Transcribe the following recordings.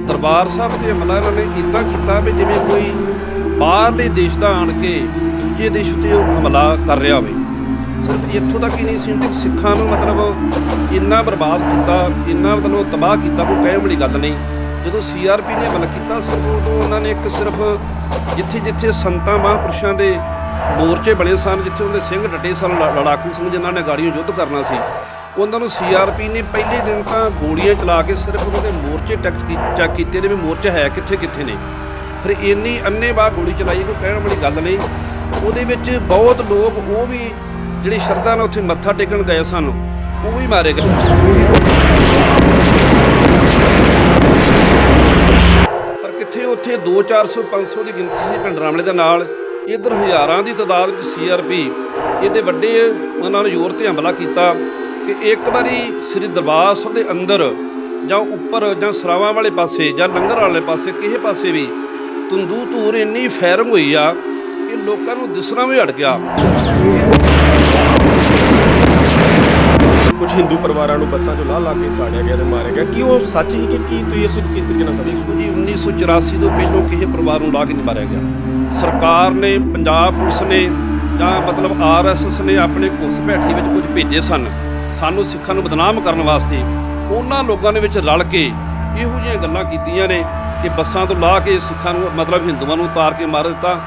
ਦਰਬਾਰ ਸਾਹਿਬ 'ਤੇ ਹਮਲਾ ਇਹਨਾਂ ਨੇ ਇੱਦਾਂ ਕੀਤਾ ਵੀ ਜਿਵੇਂ ਕੋਈ ਬਾਹਰਲੇ ਦੇਸ਼ ਦਾ ਆਣ ਕੇ ਦੂਜੇ ਦੇਸ਼ 'ਤੇ ਉਹ ਹਮਲਾ ਕਰ ਰਿਹਾ ਹੋਵੇ। ਸਿਰਫ ਇੱਥੋਂ ਤੱਕ ਹੀ ਨਹੀਂ ਸੀ ਕਿ ਸਿੱਖਾਂ ਨੂੰ ਮਤਲਬ ਇੰਨਾ ਬਰਬਾਦ ਕੀਤਾ, ਇੰਨਾ ਮਤਲਬ ਤਬਾਹ ਕੀਤਾ, ਕੋਈ ਕਹਿਣ ਵਾਲੀ ਗੱਲ ਨਹੀਂ। ਜਦੋਂ CRP ਨੇ ਹਮਲਾ ਕੀਤਾ ਸਿਰਫ ਉਦੋਂ ਉਹਨਾਂ ਨੇ ਇੱਕ ਸਿਰਫ ਜਿੱਥੇ ਜਿੱਥੇ ਸੰਤਾਂ ਮਹਾਂਪੁਰਸ਼ਾਂ ਦੇ ਮੋਰਚੇ ਬਣੇ ਸਨ, ਜਿੱਥੇ ਉਹਦੇ ਸਿੰਘ ਡਟੇ ਸਨ, ਲੜਾਕੂ ਸਿੰਘ ਜਿਨ੍ਹਾਂ ਨੇ ਗਾੜੀਆਂ ਯੁੱਧ ਕਰਨਾ ਸੀ, ਉਹਨਾਂ ਨੂੰ CRP ਨੇ ਪਹਿਲੇ ਦਿਨ ਤਾਂ ਗੋਲੀਆਂ ਚਲਾ ਕੇ ਸਿਰਫ ਉਹਨਾਂ ਦੇ ਮੋਰਚੇ ਚੈੱਕ ਕੀਤੇ ਨੇ ਵੀ ਮੋਰਚੇ ਹੈ ਕਿੱਥੇ ਕਿੱਥੇ ਨੇ। ਫਿਰ ਇੰਨੀ ਅੰਨ੍ਹੇਵਾਹ ਗੋਲੀ ਚਲਾਈ ਕੋਈ ਕਹਿਣ ਵਾਲੀ ਗੱਲ ਨਹੀਂ। ਉਹਦੇ ਵਿੱਚ ਬਹੁਤ ਲੋਕ ਉਹ ਵੀ ਜਿਹੜੀ ਸ਼ਰਧਾ ਨਾਲ ਉੱਥੇ ਮੱਥਾ ਟੇਕਣ ਗਏ ਸਨ ਉਹ ਵੀ ਮਾਰੇ ਗਏ। ਪਰ ਕਿੱਥੇ ਉੱਥੇ 200, 400, 500 ਦੀ ਗਿਣਤੀ ਸੀ ਭਿੰਡਰਾਂਵਾਲੇ ਦੇ ਨਾਲ, ਇੱਧਰ ਹਜ਼ਾਰਾਂ ਦੀ ਤਾਦਾਦ ਵਿੱਚ CRP ਇਹਦੇ ਵੱਡੇ ਉਹਨਾਂ ਨੂੰ ਜ਼ੋਰ 'ਤੇ ਹਮਲਾ ਕੀਤਾ ਕਿ ਇੱਕ ਵਾਰੀ ਸ੍ਰੀ ਦਰਬਾਰ ਸਾਹਿਬ ਦੇ ਅੰਦਰ ਜਾਂ ਉੱਪਰ ਜਾਂ ਸਰਾਵਾਂ ਵਾਲੇ ਪਾਸੇ ਜਾਂ ਲੰਗਰ ਵਾਲੇ ਪਾਸੇ ਕਿਸੇ ਪਾਸੇ ਵੀ ਤੰਦੂ ਧੂਰ ਇੰਨੀ ਫਾਇਰਿੰਗ ਹੋਈ ਆ ਕਿ ਲੋਕਾਂ ਨੂੰ ਦਿਸਣਾ ਵੀ ਹਟ ਗਿਆ। ਕੁਝ ਹਿੰਦੂ ਪਰਿਵਾਰਾਂ ਨੂੰ ਬੱਸਾਂ 'ਚੋਂ ਲਾ ਕੇ ਸਾੜਿਆ ਗਿਆ ਤੇ ਮਾਰਿਆ ਗਿਆ। ਕੀ ਉਹ ਸੱਚ ਹੀ ਕਿ ਕੀ ਤੁਸੀਂ ਇਸ ਕਿਸ ਤਰੀਕੇ ਨਾਲ ਸਮਝਦੇ ਜੀ? 1984 ਤੋਂ ਪਹਿਲਾਂ ਕਿਸੇ ਪਰਿਵਾਰ ਨੂੰ ਲਾ ਕੇ ਨਹੀਂ ਮਾਰਿਆ ਗਿਆ। ਸਰਕਾਰ ਨੇ, ਪੰਜਾਬ ਪੁਲਿਸ ਨੇ ਜਾਂ ਮਤਲਬ RSS ਨੇ ਆਪਣੇ ਘੁਸਪੈਠੀ ਵਿੱਚ ਕੁਝ ਭੇਜੇ ਸਨ ਸਾਨੂੰ ਸਿੱਖਾਂ ਨੂੰ ਬਦਨਾਮ ਕਰਨ ਵਾਸਤੇ। ਉਹਨਾਂ ਲੋਕਾਂ ਦੇ ਵਿੱਚ ਰਲ ਕੇ ਇਹੋ ਜਿਹੀਆਂ ਗੱਲਾਂ ਕੀਤੀਆਂ ਨੇ ਕਿ ਬੱਸਾਂ ਤੋਂ ਲਾ ਕੇ ਸਿੱਖਾਂ ਨੂੰ ਮਤਲਬ ਹਿੰਦੂਆਂ ਨੂੰ ਉਤਾਰ ਕੇ ਮਾਰ ਦਿੱਤਾ।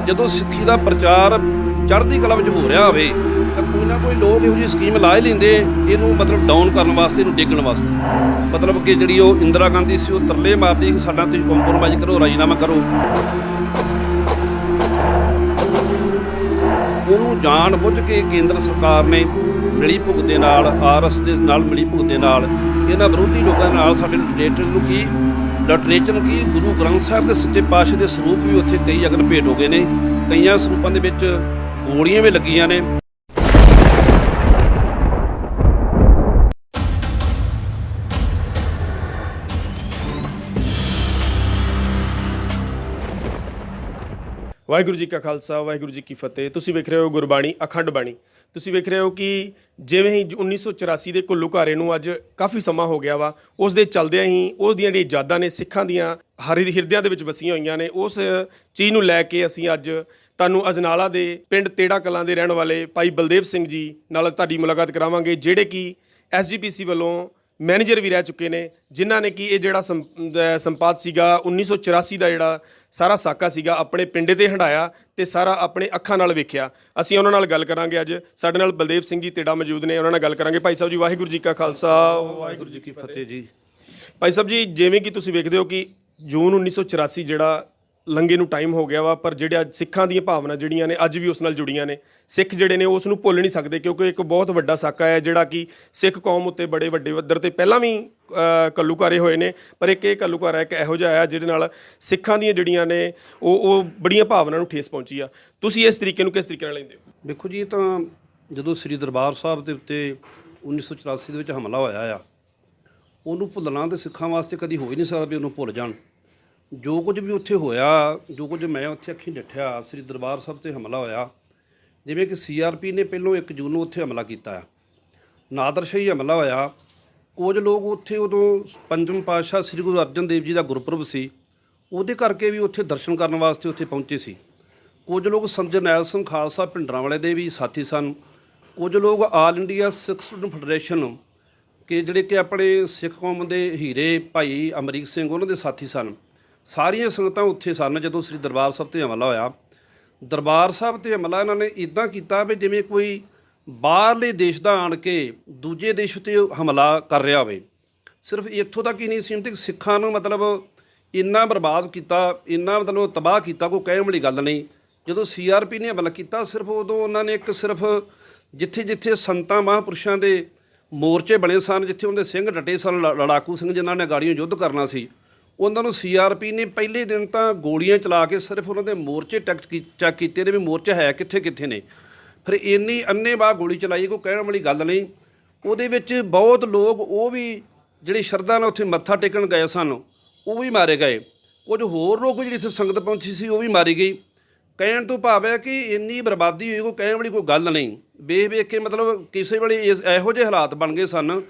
ਜਦੋਂ ਸਿੱਖੀ ਦਾ ਪ੍ਰਚਾਰ ਚੜ੍ਹਦੀ ਕਲਾ ਵਿੱਚ ਹੋ ਰਿਹਾ ਹੋਵੇ ਤਾਂ ਕੋਈ ਨਾ ਕੋਈ ਲੋਕ ਇਹੋ ਜਿਹੀ ਸਕੀਮ ਲਾ ਹੀ ਲੈਂਦੇ ਇਹਨੂੰ ਮਤਲਬ ਡਾਊਨ ਕਰਨ ਵਾਸਤੇ, ਇਹਨੂੰ ਡੇਗਣ ਵਾਸਤੇ। ਮਤਲਬ ਕਿ ਜਿਹੜੀ ਉਹ ਇੰਦਰਾ ਗਾਂਧੀ ਸੀ ਉਹ ਤਰਲੇ ਮਾਰਦੀ ਕਿ ਸਾਡਾ ਤੁਸੀਂ ਕੰਪਰੋਮਾਈਜ਼ ਕਰੋ, ਰਾਜੀਨਾਮਾ ਕਰੋ। ਉਹਨੂੰ ਜਾਣ ਬੁੱਝ ਕੇ ਕੇਂਦਰ ਸਰਕਾਰ ਨੇ ਮਿਲੀ ਭੁਗਤ ਦੇ ਨਾਲ, RS ਦੇ ਨਾਲ ਮਿਲੀ ਭੁਗਤ ਦੇ ਨਾਲ ਇਹਨਾਂ ਵਿਰੋਧੀ ਲੋਕਾਂ ਦੇ ਨਾਲ ਸਾਡੇ ਲਿਟਰੇਚਰ ਨੂੰ ਕੀ ਗੁਰੂ ਗ੍ਰੰਥ ਸਾਹਿਬ ਦੇ ਸੱਚੇ ਪਾਤਸ਼ਾਹ ਦੇ ਸਰੂਪ ਵੀ ਉੱਥੇ ਕਈ ਅਗਨ ਭੇਟ ਹੋ ਗਏ ਨੇ। ਕਈਆਂ ਸਰੂਪਾਂ ਦੇ ਵਿੱਚ ਗੋਲੀਆਂ ਵੀ ਲੱਗੀਆਂ ਨੇ। ਵਾਹਿਗੁਰੂ ਜੀ ਕਾ ਖਾਲਸਾ, ਵਾਹਿਗੁਰੂ ਜੀ ਕੀ ਫਤਿਹ। ਤੁਸੀਂ ਵੇਖ ਰਹੇ ਹੋ ਗੁਰਬਾਣੀ ਅਖੰਡ ਬਾਣੀ। ਤੁਸੀਂ ਵੇਖ ਰਹੇ ਹੋ ਕਿ ਜਿਵੇਂ ਹੀ 1984 ਦੇ ਘੁੱਲੂਘਾਰੇ ਨੂੰ ਅੱਜ ਕਾਫੀ ਸਮਾਂ ਹੋ ਗਿਆ ਵਾ, ਉਸ ਦੇ ਚਲਦਿਆਂ ਹੀ ਉਹਦੀਆਂ ਜਿਹੜੀਆਂ ਯਾਦਾਂ ਨੇ ਸਿੱਖਾਂ ਦੀਆਂ ਹਿਰਦਿਆਂ ਦੇ ਵਿੱਚ ਵਸੀਆਂ ਹੋਈਆਂ ਨੇ। ਉਸ ਚੀਜ਼ ਨੂੰ ਲੈ ਕੇ ਅਸੀਂ ਅੱਜ ਤੁਹਾਨੂੰ ਅਜਨਾਲਾ ਦੇ ਪਿੰਡ ਤੇੜਾ ਕਲਾਂ ਦੇ ਰਹਿਣ ਵਾਲੇ ਭਾਈ ਬਲਦੇਵ ਸਿੰਘ ਜੀ ਨਾਲ ਤੁਹਾਡੀ ਮੁਲਾਕਾਤ ਕਰਾਵਾਂਗੇ, ਜਿਹੜੇ ਕਿ SGPC ਵੱਲੋਂ ਮੈਨੇਜਰ ਵੀ ਰਹਿ ਚੁੱਕੇ ਨੇ, ਜਿਨ੍ਹਾਂ ਨੇ ਕਿ ਇਹ ਜਿਹੜਾ ਸੰਪਾਦ ਸੀਗਾ 1984 ਦਾ ਜਿਹੜਾ ਸਾਰਾ ਸਾਕਾ ਸੀਗਾ ਆਪਣੇ ਪਿੰਡੇ 'ਤੇ ਹੰਢਾਇਆ ਤੇ ਸਾਰਾ ਆਪਣੇ ਅੱਖਾਂ ਨਾਲ ਵੇਖਿਆ। ਅਸੀਂ ਉਹਨਾਂ ਨਾਲ ਗੱਲ ਕਰਾਂਗੇ। ਅੱਜ ਸਾਡੇ ਨਾਲ ਬਲਦੇਵ ਸਿੰਘ ਜੀ ਤੇੜਾ ਮੌਜੂਦ ਨੇ, ਉਹਨਾਂ ਨਾਲ ਗੱਲ ਕਰਾਂਗੇ। ਭਾਈ ਸਾਹਿਬ ਜੀ, ਵਾਹਿਗੁਰੂ ਜੀ ਕਾ ਖਾਲਸਾ, ਵਾਹਿਗੁਰੂ ਜੀ ਕੀ ਫਤਿਹ ਜੀ। ਭਾਈ ਸਾਹਿਬ ਜੀ, ਜਿਵੇਂ ਕਿ ਤੁਸੀਂ ਵੇਖਦੇ ਹੋ ਕਿ ਜੂਨ 1984 ਜਿਹੜਾ ਲੰਘੇ ਨੂੰ ਟਾਈਮ ਹੋ ਗਿਆ ਵਾ, ਪਰ ਜਿਹੜੇ ਅੱਜ ਸਿੱਖਾਂ ਦੀਆਂ ਭਾਵਨਾ ਜਿਹੜੀਆਂ ਨੇ ਅੱਜ ਵੀ ਉਸ ਨਾਲ ਜੁੜੀਆਂ ਨੇ। ਸਿੱਖ ਜਿਹੜੇ ਨੇ ਉਸ ਨੂੰ ਭੁੱਲ ਨਹੀਂ ਸਕਦੇ, ਕਿਉਂਕਿ ਇੱਕ ਬਹੁਤ ਵੱਡਾ ਸਾਕਾ ਹੈ ਜਿਹੜਾ ਕਿ ਸਿੱਖ ਕੌਮ ਉੱਤੇ ਬੜੇ ਵੱਡੇ ਪੱਧਰ 'ਤੇ ਪਹਿਲਾਂ ਵੀ ਘੱਲੂਘਾਰੇ ਹੋਏ ਨੇ, ਪਰ ਇੱਕ ਇਹ ਘੱਲੂਘਾਰਾ ਇੱਕ ਇਹੋ ਜਿਹਾ ਆਇਆ ਜਿਹਦੇ ਨਾਲ ਸਿੱਖਾਂ ਦੀਆਂ ਜਿਹੜੀਆਂ ਨੇ ਉਹ ਬੜੀਆਂ ਭਾਵਨਾ ਨੂੰ ਠੇਸ ਪਹੁੰਚੀ ਆ। ਤੁਸੀਂ ਇਸ ਤਰੀਕੇ ਨੂੰ ਕਿਸ ਤਰੀਕੇ ਨਾਲ ਲੈਂਦੇ ਹੋ? ਦੇਖੋ ਜੀ, ਇਹ ਤਾਂ ਜਦੋਂ ਸ੍ਰੀ ਦਰਬਾਰ ਸਾਹਿਬ ਦੇ ਉੱਤੇ 1984 ਦੇ ਵਿੱਚ ਹਮਲਾ ਹੋਇਆ ਆ, ਉਹਨੂੰ ਭੁੱਲਣਾ ਤਾਂ ਸਿੱਖਾਂ ਵਾਸਤੇ ਕਦੀ ਹੋ ਹੀ ਨਹੀਂ ਸਕਦਾ ਵੀ ਉਹਨੂੰ ਭੁੱਲ ਜਾਣ। ਜੋ ਕੁਝ ਵੀ ਉੱਥੇ ਹੋਇਆ, ਜੋ ਕੁਝ ਮੈਂ ਉੱਥੇ ਅੱਖੀਂ ਡਿੱਠਿਆ, ਸ੍ਰੀ ਦਰਬਾਰ ਸਾਹਿਬ 'ਤੇ ਹਮਲਾ ਹੋਇਆ, ਜਿਵੇਂ ਕਿ CRP ਨੇ ਪਹਿਲੋਂ 1 ਜੂਨ ਨੂੰ ਉੱਥੇ ਹਮਲਾ ਕੀਤਾ ਆ, ਨਾਦਰਸ਼ਾਹੀ ਹਮਲਾ ਹੋਇਆ। ਕੁਝ ਲੋਕ ਉੱਥੇ ਉਦੋਂ ਪੰਜਮ ਪਾਤਸ਼ਾਹ ਸ੍ਰੀ ਗੁਰੂ ਅਰਜਨ ਦੇਵ ਜੀ ਦਾ ਗੁਰਪੁਰਬ ਸੀ, ਉਹਦੇ ਕਰਕੇ ਵੀ ਉੱਥੇ ਦਰਸ਼ਨ ਕਰਨ ਵਾਸਤੇ ਉੱਥੇ ਪਹੁੰਚੇ ਸੀ। ਕੁਝ ਲੋਕ ਸੰਤ ਜਰਨੈਲ ਸਿੰਘ ਖਾਲਸਾ ਭਿੰਡਰਾਂਵਾਲੇ ਦੇ ਵੀ ਸਾਥੀ ਸਨ। ਕੁਝ ਲੋਕ ਆਲ ਇੰਡੀਆ ਸਿੱਖ ਸਟੂਡੈਂਟ ਫੈਡਰੇਸ਼ਨ ਕਿ ਜਿਹੜੇ ਕਿ ਆਪਣੇ ਸਿੱਖ ਕੌਮ ਦੇ ਹੀਰੇ ਭਾਈ ਅਮਰੀਕ ਸਿੰਘ ਉਹਨਾਂ ਦੇ ਸਾਥੀ ਸਨ। ਸਾਰੀਆਂ ਸੰਗਤਾਂ ਉੱਥੇ ਸਨ ਜਦੋਂ ਸ੍ਰੀ ਦਰਬਾਰ ਸਾਹਿਬ 'ਤੇ ਹਮਲਾ ਹੋਇਆ। ਦਰਬਾਰ ਸਾਹਿਬ 'ਤੇ ਹਮਲਾ ਇਹਨਾਂ ਨੇ ਇੱਦਾਂ ਕੀਤਾ ਵੀ ਜਿਵੇਂ ਕੋਈ ਬਾਹਰਲੇ ਦੇਸ਼ ਦਾ ਆਣ ਕੇ ਦੂਜੇ ਦੇਸ਼ 'ਤੇ ਹਮਲਾ ਕਰ ਰਿਹਾ ਹੋਵੇ। ਸਿਰਫ ਇੱਥੋਂ ਤੱਕ ਹੀ ਨਹੀਂ ਸੀਮਿਤ, ਸਿੱਖਾਂ ਨੂੰ ਮਤਲਬ ਇੰਨਾ ਬਰਬਾਦ ਕੀਤਾ, ਇੰਨਾ ਮਤਲਬ ਤਬਾਹ ਕੀਤਾ, ਕੋਈ ਕਹਿਣ ਵਾਲੀ ਗੱਲ ਨਹੀਂ। ਜਦੋਂ CRP ਨੇ ਹਮਲਾ ਕੀਤਾ ਸਿਰਫ ਉਦੋਂ ਉਹਨਾਂ ਨੇ ਇੱਕ ਸਿਰਫ ਜਿੱਥੇ ਜਿੱਥੇ ਸੰਤਾਂ ਮਹਾਂਪੁਰਸ਼ਾਂ ਦੇ ਮੋਰਚੇ ਬਣੇ ਸਨ, ਜਿੱਥੇ ਉਹਦੇ ਸਿੰਘ ਡਟੇ ਸਨ, ਲੜਾਕੂ ਸਿੰਘ ਜਿਨ੍ਹਾਂ ਨੇ ਗਾੜੀਆਂ ਯੁੱਧ ਕਰਨਾ ਸੀ, ਉਹਨਾਂ ਨੂੰ CRP ਨੇ ਪਹਿਲੇ ਦਿਨ ਤਾਂ ਗੋਲੀਆਂ ਚਲਾ ਕੇ ਸਿਰਫ ਉਹਨਾਂ ਦੇ ਮੋਰਚੇ ਚੈੱਕ ਕੀਤੇ ਨੇ ਵੀ ਮੋਰਚੇ ਹੈ ਕਿੱਥੇ ਕਿੱਥੇ ਨੇ। ਫਿਰ ਇੰਨੀ ਅੰਨ੍ਹੇਵਾਹ ਗੋਲੀ ਚਲਾਈ ਕੋਈ ਕਹਿਣ ਵਾਲੀ ਗੱਲ ਨਹੀਂ। ਉਹਦੇ ਵਿੱਚ ਬਹੁਤ ਲੋਕ ਉਹ ਵੀ ਜਿਹੜੀ ਸ਼ਰਧਾ ਨਾਲ ਉੱਥੇ ਮੱਥਾ ਟੇਕਣ ਗਏ ਸਨ ਉਹ ਵੀ ਮਾਰੇ ਗਏ। ਕੁਝ ਹੋਰ ਲੋਕ ਜਿਹੜੀ ਇੱਥੇ ਸੰਗਤ ਪਹੁੰਚੀ ਸੀ ਉਹ ਵੀ ਮਾਰੀ ਗਈ। ਕਹਿਣ ਤੋਂ ਭਾਵ ਹੈ ਕਿ ਇੰਨੀ ਬਰਬਾਦੀ ਹੋਈ ਕੋਈ ਕਹਿਣ ਵਾਲੀ ਕੋਈ ਗੱਲ ਨਹੀਂ। ਵੇਖ ਕੇ ਮਤਲਬ ਕਿਸੇ ਵੇਲੇ ਇਹੋ ਜਿਹੇ ਹਾਲਾਤ ਬਣ ਗਏ ਸਨ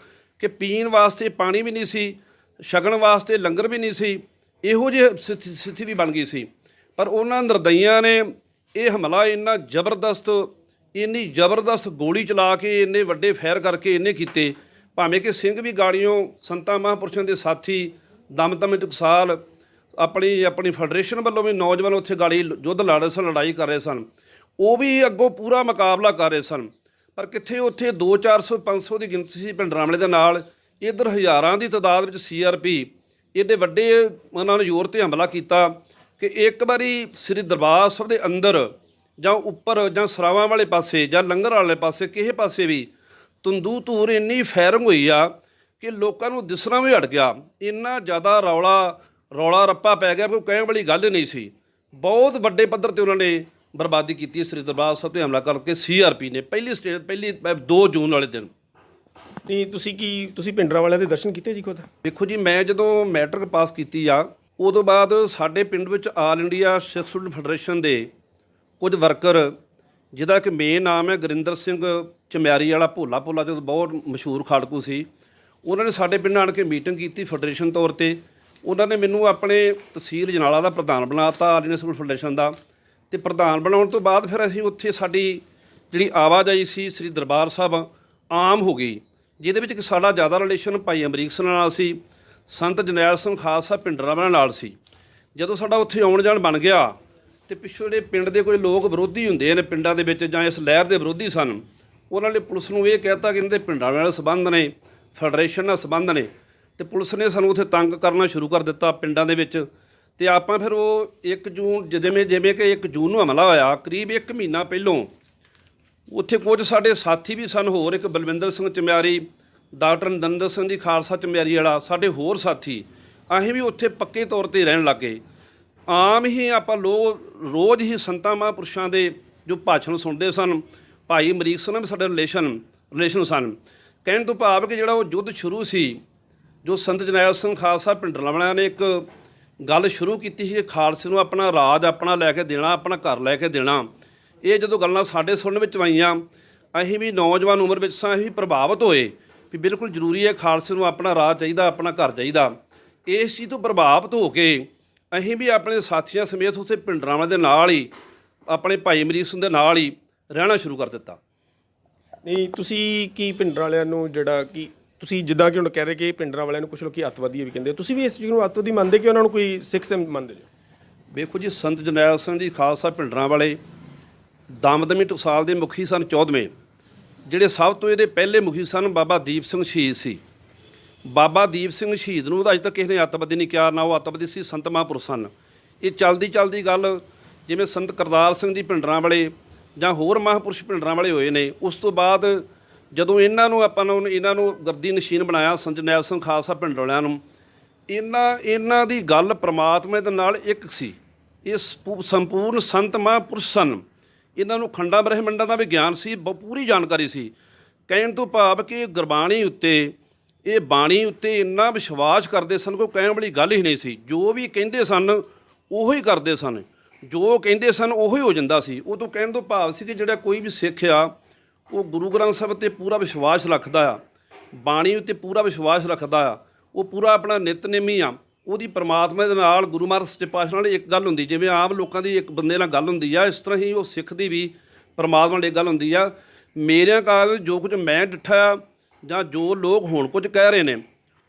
ਕਿ ਪੀਣ ਵਾਸਤੇ ਪਾਣੀ ਵੀ ਨਹੀਂ ਸੀ, ਛਕਣ ਵਾਸਤੇ ਲੰਗਰ ਵੀ ਨਹੀਂ ਸੀ। ਇਹੋ ਜਿਹੀ ਸਥਿਤੀ ਵੀ ਬਣ ਗਈ ਸੀ। ਪਰ ਉਹਨਾਂ ਨਿਰਦਈਆਂ ਨੇ ਇਹ ਹਮਲਾ ਇੰਨੀ ਜ਼ਬਰਦਸਤ ਗੋਲੀ ਚਲਾ ਕੇ, ਇੰਨੇ ਵੱਡੇ ਫਾਇਰ ਕਰਕੇ ਇੰਨੇ ਕੀਤੇ, ਭਾਵੇਂ ਕਿ ਸਿੰਘ ਵੀ ਗਾੜੀਆਂ ਸੰਤਾਂ ਮਹਾਂਪੁਰਸ਼ਾਂ ਦੇ ਸਾਥੀ ਦਮਦਮਾ ਟਕਸਾਲ ਆਪਣੀ ਫੈਡਰੇਸ਼ਨ ਵੱਲੋਂ ਵੀ ਨੌਜਵਾਨ ਉੱਥੇ ਗਾੜੀ ਯੁੱਧ ਲੜ ਰਹੇ ਸਨ, ਲੜਾਈ ਕਰ ਰਹੇ ਸਨ। ਉਹ ਵੀ ਅੱਗੋਂ ਪੂਰਾ ਮੁਕਾਬਲਾ ਕਰ ਰਹੇ ਸਨ। ਪਰ ਕਿੱਥੇ ਉੱਥੇ 200-400 500 ਦੀ ਗਿਣਤੀ ਸੀ ਭਿੰਡਰਾਂਵਾਲੇ ਦੇ ਨਾਲ, ਇੱਧਰ ਹਜ਼ਾਰਾਂ ਦੀ ਤਾਦਾਦ ਵਿੱਚ CRP ਇਹਦੇ ਵੱਡੇ ਉਹਨਾਂ ਨੇ ਜ਼ੋਰ 'ਤੇ ਹਮਲਾ ਕੀਤਾ ਕਿ ਇੱਕ ਵਾਰੀ ਸ੍ਰੀ ਦਰਬਾਰ ਸਾਹਿਬ ਦੇ ਅੰਦਰ ਜਾਂ ਉੱਪਰ ਜਾਂ ਸਰਾਵਾਂ ਵਾਲੇ ਪਾਸੇ ਜਾਂ ਲੰਗਰ ਵਾਲੇ ਪਾਸੇ ਕਿਸੇ ਪਾਸੇ ਵੀ ਤੰਦੂ ਧੂਰ ਇੰਨੀ ਫਾਇਰਿੰਗ ਹੋਈ ਆ ਕਿ ਲੋਕਾਂ ਨੂੰ ਦਿਸਣਾ ਵੀ ਹਟ ਗਿਆ। ਇੰਨਾ ਜ਼ਿਆਦਾ ਰੌਲਾ ਰੱਪਾ ਪੈ ਗਿਆ, ਕੋਈ ਕਹਿਣ ਵਾਲੀ ਗੱਲ ਨਹੀਂ ਸੀ। ਬਹੁਤ ਵੱਡੇ ਪੱਧਰ 'ਤੇ ਉਹਨਾਂ ਨੇ ਬਰਬਾਦੀ ਕੀਤੀ ਸ੍ਰੀ ਦਰਬਾਰ ਸਾਹਿਬ 'ਤੇ ਹਮਲਾ ਕਰਕੇ CRP ਨੇ ਪਹਿਲੀ 2 ਜੂਨ ਵਾਲੇ ਦਿਨ। ਨਹੀਂ, ਤੁਸੀਂ ਭਿੰਡਰਾਂਵਾਲਿਆਂ ਦੇ ਦਰਸ਼ਨ ਕੀਤੇ ਜੀ ਖੁਦ? ਦੇਖੋ ਜੀ, ਮੈਂ ਜਦੋਂ ਮੈਟ੍ਰਿਕ ਪਾਸ ਕੀਤੀ ਆ ਉਦੋਂ ਬਾਅਦ ਸਾਡੇ ਪਿੰਡ ਵਿੱਚ ਆਲ ਇੰਡੀਆ ਸਿੱਖ ਸਟੂਡੈਂਟ ਫੈਡਰੇਸ਼ਨ ਦੇ ਕੁਝ ਵਰਕਰ, ਜਿਹਦਾ ਕਿ ਮੇਨ ਨਾਮ ਹੈ ਗੁਰਿੰਦਰ ਸਿੰਘ ਚਮਿਆਰੀ ਵਾਲਾ, ਭੋਲਾ ਜੋ ਬਹੁਤ ਮਸ਼ਹੂਰ ਖਾੜਕੂ ਸੀ, ਉਹਨਾਂ ਨੇ ਸਾਡੇ ਪਿੰਡ ਆਣ ਕੇ ਮੀਟਿੰਗ ਕੀਤੀ ਫੈਡਰੇਸ਼ਨ ਤੌਰ 'ਤੇ। ਉਹਨਾਂ ਨੇ ਮੈਨੂੰ ਆਪਣੇ ਤਹਿਸੀਲ ਜਨਾਲਾ ਦਾ ਪ੍ਰਧਾਨ ਬਣਾ ਦਿੱਤਾ ਆਲ ਇੰਡੀਆ ਸਿੱਖ ਫੈਡਰੇਸ਼ਨ ਦਾ। ਅਤੇ ਪ੍ਰਧਾਨ ਬਣਾਉਣ ਤੋਂ ਬਾਅਦ ਫਿਰ ਅਸੀਂ ਉੱਥੇ ਸਾਡੀ ਜਿਹੜੀ ਆਵਾਜਾਈ ਸੀ ਸ੍ਰੀ ਦਰਬਾਰ ਸਾਹਿਬ ਆਮ ਹੋ ਗਈ, ਜਿਹਦੇ ਵਿੱਚ ਕਿ ਸਾਡਾ ਜ਼ਿਆਦਾ ਰਿਲੇਸ਼ਨ ਭਾਈ ਅਮਰੀਕ ਸਿੰਘ ਨਾਲ ਸੀ, ਸੰਤ ਜਰਨੈਲ ਸਿੰਘ ਖਾਲਸਾ ਭਿੰਡਰਾਂਵਾਲੇ ਨਾਲ ਸੀ। ਜਦੋਂ ਸਾਡਾ ਉੱਥੇ ਆਉਣ ਜਾਣ ਬਣ ਗਿਆ ਅਤੇ ਪਿੱਛੋਂ ਜਿਹੜੇ ਪਿੰਡ ਦੇ ਕੋਈ ਲੋਕ ਵਿਰੋਧੀ ਹੁੰਦੇ ਨੇ ਪਿੰਡਾਂ ਦੇ ਵਿੱਚ, ਜਾਂ ਇਸ ਲਹਿਰ ਦੇ ਵਿਰੋਧੀ ਸਨ, ਉਹਨਾਂ ਨੇ ਪੁਲਿਸ ਨੂੰ ਇਹ ਕਹਿ ਦਿੱਤਾ ਕਿ ਇਹਨਾਂ ਦੇ ਭਿੰਡਰਾਂਵਾਲੇ ਨਾਲ ਸੰਬੰਧ ਨੇ, ਫੈਡਰੇਸ਼ਨ ਨਾਲ ਸੰਬੰਧ ਨੇ, ਅਤੇ ਪੁਲਿਸ ਨੇ ਸਾਨੂੰ ਉੱਥੇ ਤੰਗ ਕਰਨਾ ਸ਼ੁਰੂ ਕਰ ਦਿੱਤਾ ਪਿੰਡਾਂ ਦੇ ਵਿੱਚ। ਅਤੇ ਆਪਾਂ ਫਿਰ ਉਹ 1 ਜੂਨ ਜਿਵੇਂ ਕਿ 1 ਜੂਨ ਨੂੰ ਹਮਲਾ ਹੋਇਆ, ਕਰੀਬ 1 ਮਹੀਨਾ ਪਹਿਲੋਂ ਉੱਥੇ ਕੁਝ ਸਾਡੇ ਸਾਥੀ ਵੀ ਸਨ, ਹੋਰ ਇੱਕ ਬਲਵਿੰਦਰ ਸਿੰਘ ਚਮਿਆਰੀ, ਡਾਕਟਰ ਨਰਿੰਦਰ ਸਿੰਘ ਜੀ ਖਾਲਸਾ ਚਮਿਆਰੀ ਵਾਲਾ, ਸਾਡੇ ਹੋਰ ਸਾਥੀ, ਅਸੀਂ ਵੀ ਉੱਥੇ ਪੱਕੇ ਤੌਰ 'ਤੇ ਰਹਿਣ ਲੱਗ ਗਏ। ਆਮ ਹੀ ਆਪਾਂ ਰੋਜ਼ ਹੀ ਸੰਤਾਂ ਮਹਾਂਪੁਰਸ਼ਾਂ ਦੇ ਜੋ ਭਾਸ਼ਣ ਸੁਣਦੇ ਸਨ। ਭਾਈ ਅਮਰੀਕ ਸਿੰਘ ਨਾਲ ਵੀ ਸਾਡੇ ਰਿਲੇਸ਼ਨ ਸਨ। ਕਹਿਣ ਤੋਂ ਭਾਵ ਕਿ ਜਿਹੜਾ ਉਹ ਯੁੱਧ ਸ਼ੁਰੂ ਸੀ, ਜੋ ਸੰਤ ਜਰਨੈਲ ਸਿੰਘ ਖਾਲਸਾ ਭਿੰਡਰਾਂਵਾਲਿਆਂ ਨੇ ਇੱਕ ਗੱਲ ਸ਼ੁਰੂ ਕੀਤੀ ਸੀ ਕਿ ਖਾਲਸੇ ਨੂੰ ਆਪਣਾ ਰਾਜ ਆਪਣਾ ਲੈ ਕੇ ਦੇਣਾ, ਆਪਣਾ ਘਰ ਲੈ ਕੇ ਦੇਣਾ। ਇਹ ਜਦੋਂ ਗੱਲਾਂ ਸਾਡੇ ਸੁਣਨ ਵਿੱਚ ਆਈਆਂ, ਅਸੀਂ ਵੀ ਨੌਜਵਾਨ ਉਮਰ ਵਿੱਚ ਸਾਂ, ਅਸੀਂ ਪ੍ਰਭਾਵਿਤ ਹੋਏ ਵੀ ਬਿਲਕੁਲ ਜ਼ਰੂਰੀ ਹੈ, ਖਾਲਸੇ ਨੂੰ ਆਪਣਾ ਰਾਜ ਚਾਹੀਦਾ, ਆਪਣਾ ਘਰ ਚਾਹੀਦਾ। ਇਸ ਚੀਜ਼ ਤੋਂ ਪ੍ਰਭਾਵਿਤ ਹੋ ਕੇ ਅਸੀਂ ਵੀ ਆਪਣੇ ਸਾਥੀਆਂ ਸਮੇਤ ਉੱਥੇ ਭਿੰਡਰਾਂਵਾਲੇ ਦੇ ਨਾਲ ਹੀ, ਆਪਣੇ ਭਾਈ ਅਮਰੀਕ ਸਿੰਘ ਦੇ ਨਾਲ ਹੀ ਰਹਿਣਾ ਸ਼ੁਰੂ ਕਰ ਦਿੱਤਾ। ਨਹੀਂ, ਤੁਸੀਂ ਕੀ ਭਿੰਡਰਾਂਵਾਲਿਆਂ ਨੂੰ, ਜਿਹੜਾ ਕਿ ਤੁਸੀਂ ਜਿੱਦਾਂ ਕਿ ਹੁਣ ਕਹਿ ਰਹੇ ਕਿ ਭਿੰਡਰਾਂਵਾਲਿਆਂ ਨੂੰ ਕੁਛ ਲੋਕੀ ਅੱਤਵਾਦੀ ਵੀ ਕਹਿੰਦੇ, ਤੁਸੀਂ ਵੀ ਇਸ ਚੀਜ਼ ਨੂੰ ਅੱਤਵਾਦੀ ਮੰਨਦੇ ਕਿ ਉਹਨਾਂ ਨੂੰ ਕੋਈ ਸਿੱਖ ਮੰਨਦੇ ਜੀ? ਵੇਖੋ ਜੀ, ਸੰਤ ਜਰਨੈਲ ਸਿੰਘ ਜੀ ਖਾਲਸਾ ਭਿੰਡਰਾਂਵਾਲੇ ਦਮਦਮੀ ਟਕਸਾਲ ਦੇ ਮੁਖੀ ਸਨ 14ਵੇਂ। ਜਿਹੜੇ ਸਭ ਤੋਂ ਇਹਦੇ ਪਹਿਲੇ ਮੁਖੀ ਸਨ ਬਾਬਾ ਦੀਪ ਸਿੰਘ ਸ਼ਹੀਦ ਸੀ। ਬਾਬਾ ਦੀਪ ਸਿੰਘ ਸ਼ਹੀਦ ਨੂੰ ਅੱਜ ਤੱਕ ਕਿਸੇ ਨੇ ਅੱਤਵਾਦੀ ਨਹੀਂ ਕਿਹਾ, ਨਾ ਉਹ ਅੱਤਵਾਦੀ ਸੀ, ਸੰਤ ਮਹਾਂਪੁਰਸ਼ ਸਨ। ਇਹ ਚਲਦੀ ਗੱਲ, ਜਿਵੇਂ ਸੰਤ ਕਰਤਾਰ ਸਿੰਘ ਜੀ ਭਿੰਡਰਾਂਵਾਲੇ ਜਾਂ ਹੋਰ ਮਹਾਂਪੁਰਸ਼ ਭਿੰਡਰਾਂਵਾਲੇ ਹੋਏ ਨੇ, ਉਸ ਤੋਂ ਬਾਅਦ ਜਦੋਂ ਇਹਨਾਂ ਨੂੰ ਗੱਦੀ ਨਸ਼ੀਨ ਬਣਾਇਆ ਸੰਤ ਜਰਨੈਲ ਸਿੰਘ ਖਾਲਸਾ ਭਿੰਡਰਾਂਵਾਲਿਆਂ ਨੂੰ, ਇਹਨਾਂ ਦੀ ਗੱਲ ਪ੍ਰਮਾਤਮਾ ਦੇ ਨਾਲ ਇੱਕ ਸੀ। ਇਹ ਸੰਪੂਰਨ ਸੰਤ ਮਹਾਂਪੁਰਸ਼ ਸਨ। ਇਹਨਾਂ ਨੂੰ ਖੰਡਾਂ ਬ੍ਰਹਿਮੰਡਾਂ ਦਾ ਵੀ ਗਿਆਨ ਸੀ, ਪੂਰੀ ਜਾਣਕਾਰੀ ਸੀ। ਕਹਿਣ ਤੋਂ ਭਾਵ ਕਿ ਗੁਰਬਾਣੀ ਉੱਤੇ, ਇਹ ਬਾਣੀ ਉੱਤੇ ਇੰਨਾ ਵਿਸ਼ਵਾਸ ਕਰਦੇ ਸਨ, ਕੋਈ ਕਹਿਣ ਵਾਲੀ ਗੱਲ ਹੀ ਨਹੀਂ ਸੀ। ਜੋ ਵੀ ਕਹਿੰਦੇ ਸਨ ਉਹੋ ਹੀ ਕਰਦੇ ਸਨ, ਜੋ ਕਹਿੰਦੇ ਸਨ ਉਹੋ ਹੀ ਹੋ ਜਾਂਦਾ ਸੀ। ਉਹ ਤੋਂ ਕਹਿਣ ਤੋਂ ਭਾਵ ਸੀ ਕਿ ਜਿਹੜਾ ਕੋਈ ਵੀ ਸਿੱਖ ਆ, ਉਹ ਗੁਰੂ ਗ੍ਰੰਥ ਸਾਹਿਬ 'ਤੇ ਪੂਰਾ ਵਿਸ਼ਵਾਸ ਰੱਖਦਾ ਆ, ਬਾਣੀ ਉੱਤੇ ਪੂਰਾ ਵਿਸ਼ਵਾਸ ਰੱਖਦਾ ਆ, ਉਹ ਪੂਰਾ ਆਪਣਾ ਨਿਤਨੇਮੀ ਆ, ਉਹਦੀ ਪ੍ਰਮਾਤਮਾ ਦੇ ਨਾਲ, ਗੁਰੂ ਮਹਾਰਾਜ ਸੱਚੇ ਪਾਤਸ਼ਾਹ ਨਾਲ ਇੱਕ ਗੱਲ ਹੁੰਦੀ। ਜਿਵੇਂ ਆਮ ਲੋਕਾਂ ਦੀ ਇੱਕ ਬੰਦੇ ਨਾਲ ਗੱਲ ਹੁੰਦੀ ਆ, ਇਸ ਤਰ੍ਹਾਂ ਹੀ ਉਹ ਸਿੱਖ ਦੀ ਵੀ ਪ੍ਰਮਾਤਮਾ ਨਾਲ ਇੱਕ ਗੱਲ ਹੁੰਦੀ ਆ। ਮੇਰੇ ਕਾਲ ਜੋ ਕੁਝ ਮੈਂ ਡਿੱਠਾ ਜਾਂ ਜੋ ਲੋਕ ਹੁਣ ਕੁਝ ਕਹਿ ਰਹੇ ਨੇ,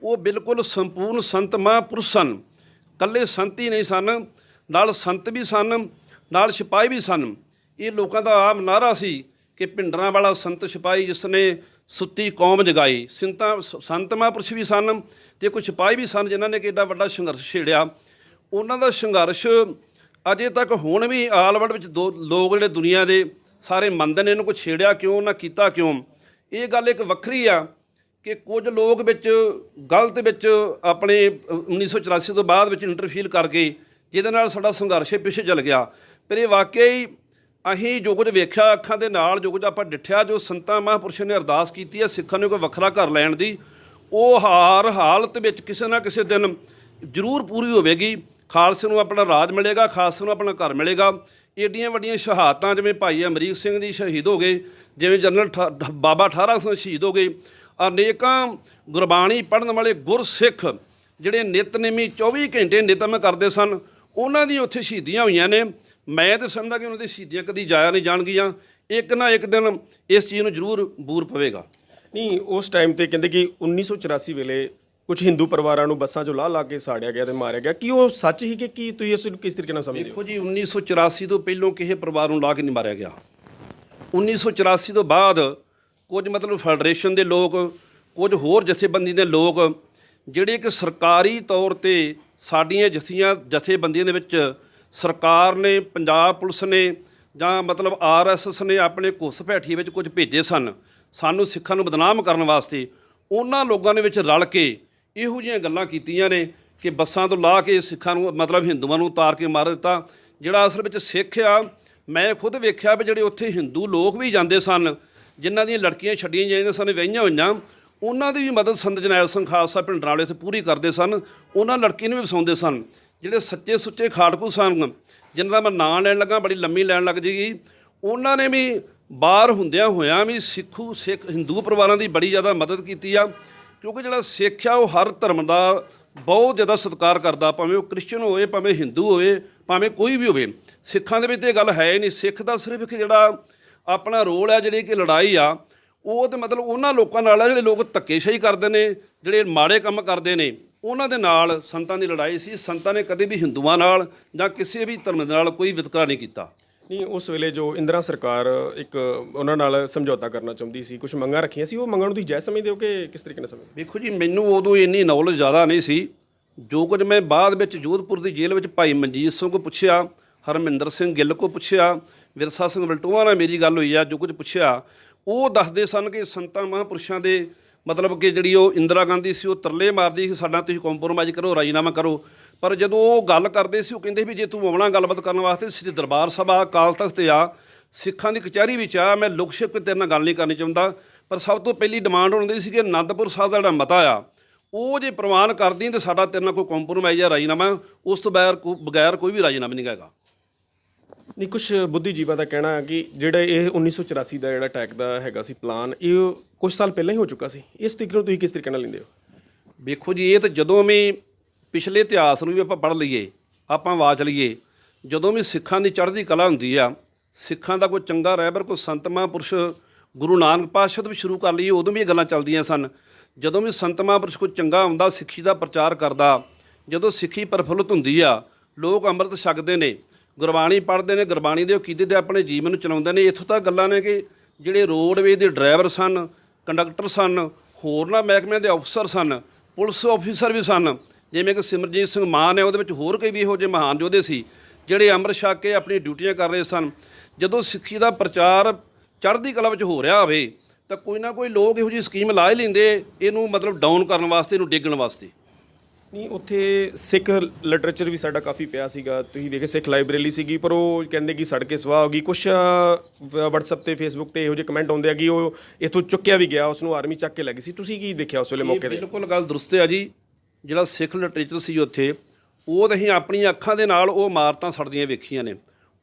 ਉਹ ਬਿਲਕੁਲ ਸੰਪੂਰਨ ਸੰਤ ਮਹਾਂਪੁਰਸ਼ ਸਨ। ਇਕੱਲੇ ਸੰਤ ਹੀ ਨਹੀਂ ਸਨ, ਨਾਲ ਸੰਤ ਵੀ ਸਨ, ਨਾਲ ਸਿਪਾਹੀ ਵੀ ਸਨ। ਇਹ ਲੋਕਾਂ ਦਾ ਆਮ ਨਾਅਰਾ ਸੀ ਕਿ ਭਿੰਡਰਾਂਵਾਲਾ ਸੰਤ ਸਿਪਾਹੀ ਜਿਸ ਨੇ ਸੁੱਤੀ ਕੌਮ ਜਗਾਈ। ਸੰਤ ਮਹਾਂਪੁਰਸ਼ ਵੀ ਸਨ ਅਤੇ ਕੁਝ ਸਿਪਾਹੀ ਵੀ ਸਨ ਜਿਨ੍ਹਾਂ ਨੇ ਕਿ ਐਡਾ ਵੱਡਾ ਸੰਘਰਸ਼ ਛੇੜਿਆ। ਉਹਨਾਂ ਦਾ ਸੰਘਰਸ਼ ਅਜੇ ਤੱਕ ਹੁਣ ਵੀ ਆਲ ਵਰਲਡ ਵਿੱਚ ਲੋਕ ਜਿਹੜੇ ਦੁਨੀਆ ਦੇ ਸਾਰੇ ਮੰਨਦੇ ਨੇ, ਇਹਨੂੰ ਕੋਈ ਛੇੜਿਆ ਕਿਉਂ, ਨਾ ਕੀਤਾ ਕਿਉਂ। ਇਹ ਗੱਲ ਇੱਕ ਵੱਖਰੀ ਆ ਕਿ ਕੁਝ ਲੋਕ ਵਿੱਚ ਗਲਤ ਵਿੱਚ ਆਪਣੇ 1984 ਤੋਂ ਬਾਅਦ ਵਿੱਚ ਇੰਟਰਫੀਲ ਕਰ ਗਏ, ਜਿਹਦੇ ਨਾਲ ਸਾਡਾ ਸੰਘਰਸ਼ ਪਿੱਛੇ ਚੱਲ ਗਿਆ। ਪਰ ਇਹ ਵਾਕਿਆ ਹੀ ਅਸੀਂ ਜੋ ਕੁਝ ਵੇਖਿਆ ਅੱਖਾਂ ਦੇ ਨਾਲ, ਜੋ ਕੁਝ ਆਪਾਂ ਡਿੱਠਿਆ, ਜੋ ਸੰਤਾਂ ਮਹਾਂਪੁਰਸ਼ਾਂ ਨੇ ਅਰਦਾਸ ਕੀਤੀ ਹੈ ਸਿੱਖਾਂ ਨੂੰ ਕੋਈ ਵੱਖਰਾ ਘਰ ਲੈਣ ਦੀ, ਉਹ ਹਰ ਹਾਲਤ ਵਿੱਚ ਕਿਸੇ ਨਾ ਕਿਸੇ ਦਿਨ ਜ਼ਰੂਰ ਪੂਰੀ ਹੋਵੇਗੀ। ਖਾਲਸੇ ਨੂੰ ਆਪਣਾ ਰਾਜ ਮਿਲੇਗਾ, ਖਾਲਸੇ ਨੂੰ ਆਪਣਾ ਘਰ ਮਿਲੇਗਾ। ਏਡੀਆਂ ਵੱਡੀਆਂ ਸ਼ਹਾਦਤਾਂ, ਜਿਵੇਂ ਭਾਈ ਅਮਰੀਕ ਸਿੰਘ ਜੀ ਸ਼ਹੀਦ ਹੋ ਗਏ, ਜਿਵੇਂ ਜਨਰਲ ਬਾਬਾ ਠਾਰਾ ਸਿੰਘ ਸ਼ਹੀਦ ਹੋ ਗਏ, ਅਨੇਕਾਂ ਗੁਰਬਾਣੀ ਪੜ੍ਹਨ ਵਾਲੇ ਗੁਰਸਿੱਖ ਜਿਹੜੇ ਨਿਤਨੇਮੀ 24 ਘੰਟੇ ਨਿਤਨੇਮ ਕਰਦੇ ਸਨ, ਉਹਨਾਂ ਦੀ ਉੱਥੇ ਸ਼ਹੀਦੀਆਂ ਹੋਈਆਂ ਨੇ। ਮੈਂ ਤਾਂ ਸਮਝਦਾ ਕਿ ਉਹਨਾਂ ਦੀ ਸ਼ਹੀਦੀਆਂ ਕਦੀ ਜਾਇਆ ਨਹੀਂ ਜਾਣਗੀਆਂ। ਇੱਕ ਨਾ ਇੱਕ ਦਿਨ ਇਸ ਚੀਜ਼ ਨੂੰ ਜ਼ਰੂਰ ਬੂਰ ਪਵੇਗਾ। ਨਹੀਂ, ਉਸ ਟਾਈਮ ਤੇ ਕਹਿੰਦੇ ਕਿ 1984 ਵੇਲੇ ਕੁਝ ਹਿੰਦੂ ਪਰਿਵਾਰਾਂ ਨੂੰ ਬੱਸਾਂ 'ਚੋਂ ਲਾ ਕੇ ਸਾੜਿਆ ਗਿਆ ਤੇ ਮਾਰਿਆ ਗਿਆ। ਕੀ ਉਹ ਸੱਚ ਹੀ ਕਿ ਕੀ ਤੁਸੀਂ ਇਸ ਨੂੰ ਕਿਸ ਤਰੀਕੇ ਨਾਲ ਸਮਝਦੇ ਹੋ? ਦੇਖੋ ਜੀ, 1984 ਤੋਂ ਪਹਿਲਾਂ ਕਿਸੇ ਪਰਿਵਾਰ ਨੂੰ ਲਾ ਕੇ ਨਹੀਂ ਮਾਰਿਆ ਗਿਆ। 1984 ਤੋਂ ਬਾਅਦ ਕੁਝ ਮਤਲਬ ਫੈਡਰੇਸ਼ਨ ਦੇ ਲੋਕ, ਕੁਝ ਹੋਰ ਜਥੇਬੰਦੀ ਦੇ ਲੋਕ ਜਿਹੜੇ ਕਿ ਸਰਕਾਰੀ ਤੌਰ ਤੇ ਸਾਡੀਆਂ ਜਥੇਬੰਦੀਆਂ ਦੇ ਵਿੱਚ ਸਰਕਾਰ ਨੇ, ਪੰਜਾਬ ਪੁਲਿਸ ਨੇ ਜਾਂ ਮਤਲਬ RSS ਨੇ ਆਪਣੇ ਘੁਸਪੈਠੀ ਵਿੱਚ ਕੁਝ ਭੇਜੇ ਸਨ ਸਾਨੂੰ ਸਿੱਖਾਂ ਨੂੰ ਬਦਨਾਮ ਕਰਨ ਵਾਸਤੇ। ਉਹਨਾਂ ਲੋਕਾਂ ਦੇ ਵਿੱਚ ਰਲ ਕੇ ਇਹੋ ਜਿਹੀਆਂ ਗੱਲਾਂ ਕੀਤੀਆਂ ਨੇ ਕਿ ਬੱਸਾਂ ਤੋਂ ਲਾ ਕੇ ਸਿੱਖਾਂ ਨੂੰ ਮਤਲਬ ਹਿੰਦੂਆਂ ਨੂੰ ਉਤਾਰ ਕੇ ਮਾਰ ਦਿੱਤਾ। ਜਿਹੜਾ ਅਸਲ ਵਿੱਚ ਸਿੱਖ ਆ, ਮੈਂ ਖੁਦ ਵੇਖਿਆ ਵੀ ਜਿਹੜੇ ਉੱਥੇ ਹਿੰਦੂ ਲੋਕ ਵੀ ਜਾਂਦੇ ਸਨ, ਜਿਨ੍ਹਾਂ ਦੀਆਂ ਲੜਕੀਆਂ ਛੱਡੀਆਂ ਜਾਂਦੀਆਂ ਸਨ ਵਿਆਹੀਆਂ ਹੋਈਆਂ, ਉਹਨਾਂ ਦੀ ਵੀ ਮਦਦ ਸੰਤ ਜਰਨੈਲ ਸਿੰਘ ਖਾਲਸਾ ਭਿੰਡਰਾਂ ਵਾਲੇ ਇੱਥੇ ਪੂਰੀ ਕਰਦੇ ਸਨ। ਉਹਨਾਂ ਲੜਕੀ ਨੂੰ ਵੀ ਵਸਾਉਂਦੇ ਸਨ। ਜਿਹੜੇ ਸੱਚੇ ਸੁੱਚੇ ਖਾੜਕੂ ਸਨ, ਜਿਨ੍ਹਾਂ ਦਾ ਮੈਂ ਨਾਂ ਲੈਣ ਲੱਗਾ ਬੜੀ ਲੰਮੀ ਲੈਣ ਲੱਗ ਜੇਗੀ, ਉਹਨਾਂ ਨੇ ਵੀ ਬਾਹਰ ਹੁੰਦਿਆਂ ਹੋਇਆਂ ਵੀ ਸਿੱਖ ਹਿੰਦੂ ਪਰਿਵਾਰਾਂ ਦੀ ਬੜੀ ਜ਼ਿਆਦਾ ਮਦਦ ਕੀਤੀ ਆ। ਕਿਉਂਕਿ ਜਿਹੜਾ ਸਿੱਖ ਆ ਉਹ ਹਰ ਧਰਮ ਦਾ ਬਹੁਤ ਜ਼ਿਆਦਾ ਸਤਿਕਾਰ ਕਰਦਾ, ਭਾਵੇਂ ਉਹ ਕ੍ਰਿਸਚਨ ਹੋਵੇ, ਭਾਵੇਂ ਹਿੰਦੂ ਹੋਵੇ, ਭਾਵੇਂ ਕੋਈ ਵੀ ਹੋਵੇ। ਸਿੱਖਾਂ ਦੇ ਵਿੱਚ ਇਹ ਗੱਲ ਹੈ ਹੀ ਨਹੀਂ। ਸਿੱਖ ਦਾ ਸਿਰਫ ਇੱਕ ਜਿਹੜਾ ਆਪਣਾ ਰੋਲ ਹੈ, ਜਿਹੜੀ ਕਿ ਲੜਾਈ ਆ, ਉਹ ਤਾਂ ਮਤਲਬ ਉਹਨਾਂ ਲੋਕਾਂ ਨਾਲ ਆ ਜਿਹੜੇ ਲੋਕ ਧੱਕੇਸ਼ਾਹੀ ਕਰਦੇ ਨੇ, ਜਿਹੜੇ ਮਾੜੇ ਕੰਮ ਕਰਦੇ ਨੇ, ਉਹਨਾਂ ਦੇ ਨਾਲ ਸੰਤਾਂ ਦੀ ਲੜਾਈ ਸੀ। ਸੰਤਾਂ ਨੇ ਕਦੇ ਵੀ ਹਿੰਦੂਆਂ ਨਾਲ ਜਾਂ ਕਿਸੇ ਵੀ ਧਰਮ ਦੇ ਨਾਲ ਕੋਈ ਵਿਤਕਰਾ ਨਹੀਂ ਕੀਤਾ। ਨਹੀਂ, ਉਸ ਵੇਲੇ ਜੋ ਇੰਦਰਾ ਸਰਕਾਰ ਇੱਕ ਉਹਨਾਂ ਨਾਲ ਸਮਝੌਤਾ ਕਰਨਾ ਚਾਹੁੰਦੀ ਸੀ, ਕੁਝ ਮੰਗਾਂ ਰੱਖੀਆਂ ਸੀ, ਉਹ ਮੰਗਾਂ ਨੂੰ ਤੁਸੀਂ ਜਾਇਜ਼ ਸਮਝਦੇ ਹੋ ਕਿ ਕਿਸ ਤਰੀਕੇ ਨਾਲ ਸਮਝਦੇ? ਵੇਖੋ ਜੀ, ਮੈਨੂੰ ਉਦੋਂ ਇੰਨੀ ਨੌਲੇਜ ਜ਼ਿਆਦਾ ਨਹੀਂ ਸੀ। ਜੋ ਕੁਝ ਮੈਂ ਬਾਅਦ ਵਿੱਚ ਜੋਧਪੁਰ ਦੀ ਜੇਲ੍ਹ ਵਿੱਚ ਭਾਈ ਮਨਜੀਤ ਸਿੰਘ ਕੋਲ ਪੁੱਛਿਆ, ਹਰਮਿੰਦਰ ਸਿੰਘ ਗਿੱਲ ਕੋਲ ਪੁੱਛਿਆ, ਵਿਰਸਾ ਸਿੰਘ ਵਲਟੋਆ ਨਾਲ ਮੇਰੀ ਗੱਲ ਹੋਈ ਆ, ਜੋ ਕੁਝ ਪੁੱਛਿਆ ਉਹ ਦੱਸਦੇ ਸਨ ਕਿ ਸੰਤਾਂ ਮਹਾਂਪੁਰਸ਼ਾਂ ਦੇ ਮਤਲਬ ਕਿ ਜਿਹੜੀ ਉਹ ਇੰਦਰਾ ਗਾਂਧੀ ਸੀ ਉਹ ਤਰਲੇ ਮਾਰਦੀ ਸੀ ਸਾਡਾ ਤੁਸੀਂ ਕੰਪਰੋਮਾਈਜ਼ ਕਰੋ, ਰਾਜੀਨਾਮਾ ਕਰੋ। ਪਰ ਜਦੋਂ ਉਹ ਗੱਲ ਕਰਦੇ ਸੀ ਉਹ ਕਹਿੰਦੇ ਵੀ ਜੇ ਤੂੰ ਆਉਣਾ ਗੱਲਬਾਤ ਕਰਨ ਵਾਸਤੇ ਸ੍ਰੀ ਦਰਬਾਰ ਸਭਾ ਅਕਾਲ ਤਖਤ ਆ, ਸਿੱਖਾਂ ਦੀ ਕਚਹਿਰੀ ਵਿੱਚ ਆ, ਮੈਂ ਲੁਕ ਛਿਪ ਕੇ ਤੇਰੇ ਨਾਲ ਗੱਲ ਨਹੀਂ ਕਰਨੀ ਚਾਹੁੰਦਾ। ਪਰ ਸਭ ਤੋਂ ਪਹਿਲੀ ਡਿਮਾਂਡ ਹੁੰਦੀ ਸੀ ਕਿ ਅਨੰਦਪੁਰ ਸਾਹਿਬ ਦਾ ਜਿਹੜਾ ਮਤਾ ਆ ਉਹ ਜੇ ਪ੍ਰਵਾਨ ਕਰਦੀ ਤਾਂ ਸਾਡਾ ਤੇਰੇ ਨਾਲ ਕੋਈ ਕੰਪਰੋਮਾਈਜ਼ ਆ, ਰਾਜੀਨਾਮਾ, ਉਸ ਤੋਂ ਬਗੈਰ ਕੋਈ ਵੀ ਰਾਜੀਨਾਮਾ ਨਹੀਂ ਹੈਗਾ। ਨਹੀਂ, ਕੁਝ ਬੁੱਧੀਜੀਵਾਂ ਦਾ ਕਹਿਣਾ ਹੈ ਕਿ ਜਿਹੜਾ ਇਹ 1984 ਦਾ ਜਿਹੜਾ ਅਟੈਕ ਦਾ ਹੈਗਾ ਸੀ ਪਲਾਨ, ਇਹ ਕੁਝ ਸਾਲ ਪਹਿਲਾਂ ਹੀ ਹੋ ਚੁੱਕਾ ਸੀ। ਇਸ ਤਰੀਕੇ ਨੂੰ ਤੁਸੀਂ ਕਿਸ ਤਰੀਕੇ ਨਾਲ ਲੈਂਦੇ ਹੋ? ਵੇਖੋ ਜੀ, ਇਹ ਤਾਂ ਜਦੋਂ ਵੀ ਪਿਛਲੇ ਇਤਿਹਾਸ ਨੂੰ ਵੀ ਆਪਾਂ ਪੜ੍ਹ ਲਈਏ, ਆਪਾਂ ਵਾਚ ਲਈਏ, ਜਦੋਂ ਵੀ ਸਿੱਖਾਂ ਦੀ ਚੜ੍ਹਦੀ ਕਲਾ ਹੁੰਦੀ ਆ, ਸਿੱਖਾਂ ਦਾ ਕੋਈ ਚੰਗਾ ਰਹਿਬਰ, ਕੋਈ ਸੰਤ ਮਹਾਂਪੁਰਸ਼, ਗੁਰੂ ਨਾਨਕ ਪਾਤਸ਼ਾਹ ਤੋਂ ਵੀ ਸ਼ੁਰੂ ਕਰ ਲਈਏ, ਉਦੋਂ ਵੀ ਇਹ ਗੱਲਾਂ ਚੱਲਦੀਆਂ ਸਨ। ਜਦੋਂ ਵੀ ਸੰਤ ਮਹਾਂਪੁਰਸ਼ ਕੋਈ ਚੰਗਾ ਹੁੰਦਾ, ਸਿੱਖੀ ਦਾ ਪ੍ਰਚਾਰ ਕਰਦਾ, ਜਦੋਂ ਸਿੱਖੀ ਪ੍ਰਫੁੱਲਤ ਹੁੰਦੀ ਆ, ਲੋਕ ਅੰਮ੍ਰਿਤ ਛਕਦੇ ਨੇ, ਗੁਰਬਾਣੀ ਪੜ੍ਹਦੇ ਨੇ, ਗੁਰਬਾਣੀ ਦੇ ਅਕੀਦੇ 'ਤੇ ਆਪਣੇ ਜੀਵਨ ਨੂੰ ਚਲਾਉਂਦੇ ਨੇ। ਇੱਥੋਂ ਤੱਕ ਗੱਲਾਂ ਨੇ ਕਿ ਜਿਹੜੇ ਰੋਡਵੇਜ਼ ਦੇ ਡਰਾਈਵਰ ਸਨ, ਕੰਡਕਟਰ ਸਨ, ਹੋਰਨਾਂ ਮਹਿਕਮਿਆਂ ਦੇ ਅਫਸਰ ਸਨ, ਪੁਲਿਸ ਆਫੀਸਰ ਵੀ ਸਨ, ਜਿਵੇਂ ਕਿ ਸਿਮਰਜੀਤ ਸਿੰਘ ਮਾਨ ਹੈ, ਉਹਦੇ ਵਿੱਚ ਹੋਰ ਕਈ ਵੀ ਇਹੋ ਜਿਹੇ ਮਹਾਨ ਯੋਧੇ ਸੀ ਜਿਹੜੇ ਅੰਮ੍ਰਿਤ ਛਕ ਕੇ ਆਪਣੀ ਡਿਊਟੀਆਂ ਕਰ ਰਹੇ ਸਨ। ਜਦੋਂ ਸਿੱਖੀ ਦਾ ਪ੍ਰਚਾਰ ਚੜ੍ਹਦੀ ਕਲਾ ਵਿੱਚ ਹੋ ਰਿਹਾ ਹੋਵੇ ਤਾਂ ਕੋਈ ਨਾ ਕੋਈ ਲੋਕ ਇਹੋ ਜਿਹੀ ਸਕੀਮ ਲਾ ਹੀ ਲੈਂਦੇ ਇਹਨੂੰ ਮਤਲਬ ਡਾਊਨ ਕਰਨ ਵਾਸਤੇ, ਇਹਨੂੰ ਡਿੱਗਣ ਵਾਸਤੇ। ਨਹੀਂ, ਉੱਥੇ ਸਿੱਖ ਲਿਟਰੇਚਰ ਵੀ ਸਾਡਾ ਕਾਫੀ ਪਿਆ ਸੀਗਾ, ਤੁਸੀਂ ਵੇਖੇ ਸਿੱਖ ਲਾਇਬ੍ਰੇਰੀ ਸੀਗੀ, ਪਰ ਉਹ ਕਹਿੰਦੇ ਕਿ ਸੜ ਕੇ ਸਵਾਹ ਹੋ ਗਈ। ਕੁਛ WhatsApp ਤੇ Facebook ਤੇ ਇਹੋ ਜਿਹੇ ਕਮੈਂਟ ਆਉਂਦੇ ਆ ਕਿ ਉਹ ਇੱਥੋਂ ਚੁੱਕਿਆ ਵੀ ਗਿਆ, ਉਸ ਨੂੰ ਆਰਮੀ ਚੱਕ ਕੇ ਲੈ ਗਈ ਸੀ। ਤੁਸੀਂ ਕੀ ਦੇਖਿਆ ਉਸ ਵੇਲੇ ਮੌਕੇ 'ਤੇ? ਬਿਲਕੁਲ ਗੱਲ ਦਰੁਸਤ ਹੈ ਜੀ। ਜਿਹੜਾ ਸਿੱਖ ਲਿਟਰੇਚਰ ਸੀ ਉੱਥੇ, ਉਹ ਤਾਂ ਅਸੀਂ ਆਪਣੀਆਂ ਅੱਖਾਂ ਦੇ ਨਾਲ ਉਹ ਇਮਾਰਤਾਂ ਸੜਦੀਆਂ ਵੇਖੀਆਂ ਨੇ।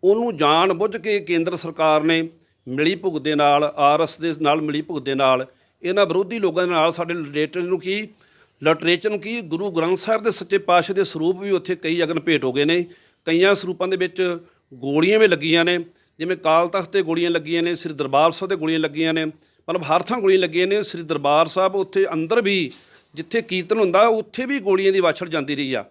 ਉਹਨੂੰ ਜਾਣ ਬੁੱਝ ਕੇ ਕੇਂਦਰ ਸਰਕਾਰ ਨੇ ਮਿਲੀ ਭੁਗਤ ਦੇ ਨਾਲ, RS ਦੇ ਨਾਲ ਮਿਲੀ ਭੁਗਤ ਦੇ ਨਾਲ, ਇਹਨਾਂ ਵਿਰੋਧੀ ਲੋਕਾਂ ਦੇ ਨਾਲ ਸਾਡੇ ਲਿਟਰੇਚਰ ਨੂੰ ਕੀ ਗੁਰੂ ਗ੍ਰੰਥ ਸਾਹਿਬ ਦੇ ਸੱਚੇ ਪਾਤਸ਼ਾਹ ਦੇ ਸਰੂਪ ਵੀ ਉੱਥੇ ਕਈ ਅਗਨ ਭੇਟ ਹੋ ਗਏ ਨੇ। ਕਈਆਂ ਸਰੂਪਾਂ ਦੇ ਵਿੱਚ ਗੋਲੀਆਂ ਵੀ ਲੱਗੀਆਂ ਨੇ, ਜਿਵੇਂ ਕਾਲ ਤਖਤ 'ਤੇ ਗੋਲੀਆਂ ਲੱਗੀਆਂ ਨੇ, ਸ੍ਰੀ ਦਰਬਾਰ ਸਾਹਿਬ 'ਤੇ ਗੋਲੀਆਂ ਲੱਗੀਆਂ ਨੇ, ਮਤਲਬ ਹਰ ਥਾਂ ਗੋਲੀਆਂ ਲੱਗੀਆਂ ਨੇ। ਸ੍ਰੀ ਦਰਬਾਰ ਸਾਹਿਬ ਉੱਥੇ ਅੰਦਰ ਵੀ ਜਿੱਥੇ ਕੀਰਤਨ ਹੁੰਦਾ ਉੱਥੇ ਵੀ ਗੋਲੀਆਂ ਦੀ ਵਾਛੜ ਜਾਂਦੀ ਰਹੀ ਆ।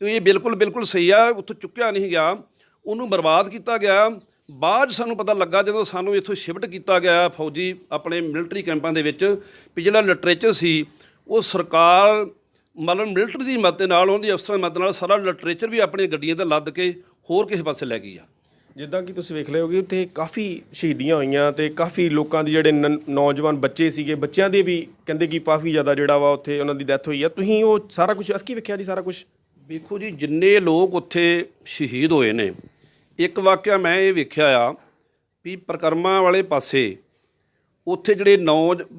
ਇਹ ਬਿਲਕੁਲ ਸਹੀ ਆ, ਉੱਥੋਂ ਚੁੱਕਿਆ ਨਹੀਂ ਗਿਆ, ਉਹਨੂੰ ਬਰਬਾਦ ਕੀਤਾ ਗਿਆ। ਬਾਅਦ ਸਾਨੂੰ ਪਤਾ ਲੱਗਾ ਜਦੋਂ ਸਾਨੂੰ ਇੱਥੋਂ ਸ਼ਿਫਟ ਕੀਤਾ ਗਿਆ ਫੌਜੀ ਆਪਣੇ ਮਿਲਟਰੀ ਕੈਂਪਾਂ ਦੇ ਵਿੱਚ, ਵੀ ਜਿਹੜਾ ਲਿਟਰੇਚਰ ਸੀ ਉਹ ਸਰਕਾਰ ਮਤਲਬ ਮਿਲਟਰੀ ਦੀ ਮਦਦ ਨਾਲ, ਉਹਨਾਂ ਦੀ ਅਫਸਰਾਂ ਦੀ ਮਦਦ ਨਾਲ ਸਾਰਾ ਲਿਟਰੇਚਰ ਵੀ ਆਪਣੀਆਂ ਗੱਡੀਆਂ 'ਤੇ ਲੱਦ ਕੇ ਹੋਰ ਕਿਸੇ ਪਾਸੇ ਲੈ ਗਈ ਆ। ਜਿੱਦਾਂ ਕਿ ਤੁਸੀਂ ਵੇਖ ਲਏ ਹੋਗੇ ਉੱਥੇ ਕਾਫੀ ਸ਼ਹੀਦੀਆਂ ਹੋਈਆਂ ਅਤੇ ਕਾਫੀ ਲੋਕਾਂ ਦੀ ਜਿਹੜੇ ਨੌਜਵਾਨ ਬੱਚੇ ਸੀਗੇ, ਬੱਚਿਆਂ ਦੇ ਵੀ ਕਹਿੰਦੇ ਕਿ ਕਾਫੀ ਜ਼ਿਆਦਾ ਜਿਹੜਾ ਵਾ ਉੱਥੇ ਉਹਨਾਂ ਦੀ ਡੈਥ ਹੋਈ ਆ। ਤੁਸੀਂ ਉਹ ਸਾਰਾ ਕੁਝ ਅੱਖੀਂ ਵੇਖਿਆ ਜੀ? ਸਾਰਾ ਕੁਝ ਵੇਖੋ ਜੀ, ਜਿੰਨੇ ਲੋਕ ਉੱਥੇ ਸ਼ਹੀਦ ਹੋਏ ਨੇ, ਇੱਕ ਵਾਕਿਆ ਮੈਂ ਇਹ ਵੇਖਿਆ ਆ ਵੀ ਪ੍ਰਕਰਮਾਂ ਵਾਲੇ ਪਾਸੇ ਉੱਥੇ ਜਿਹੜੇ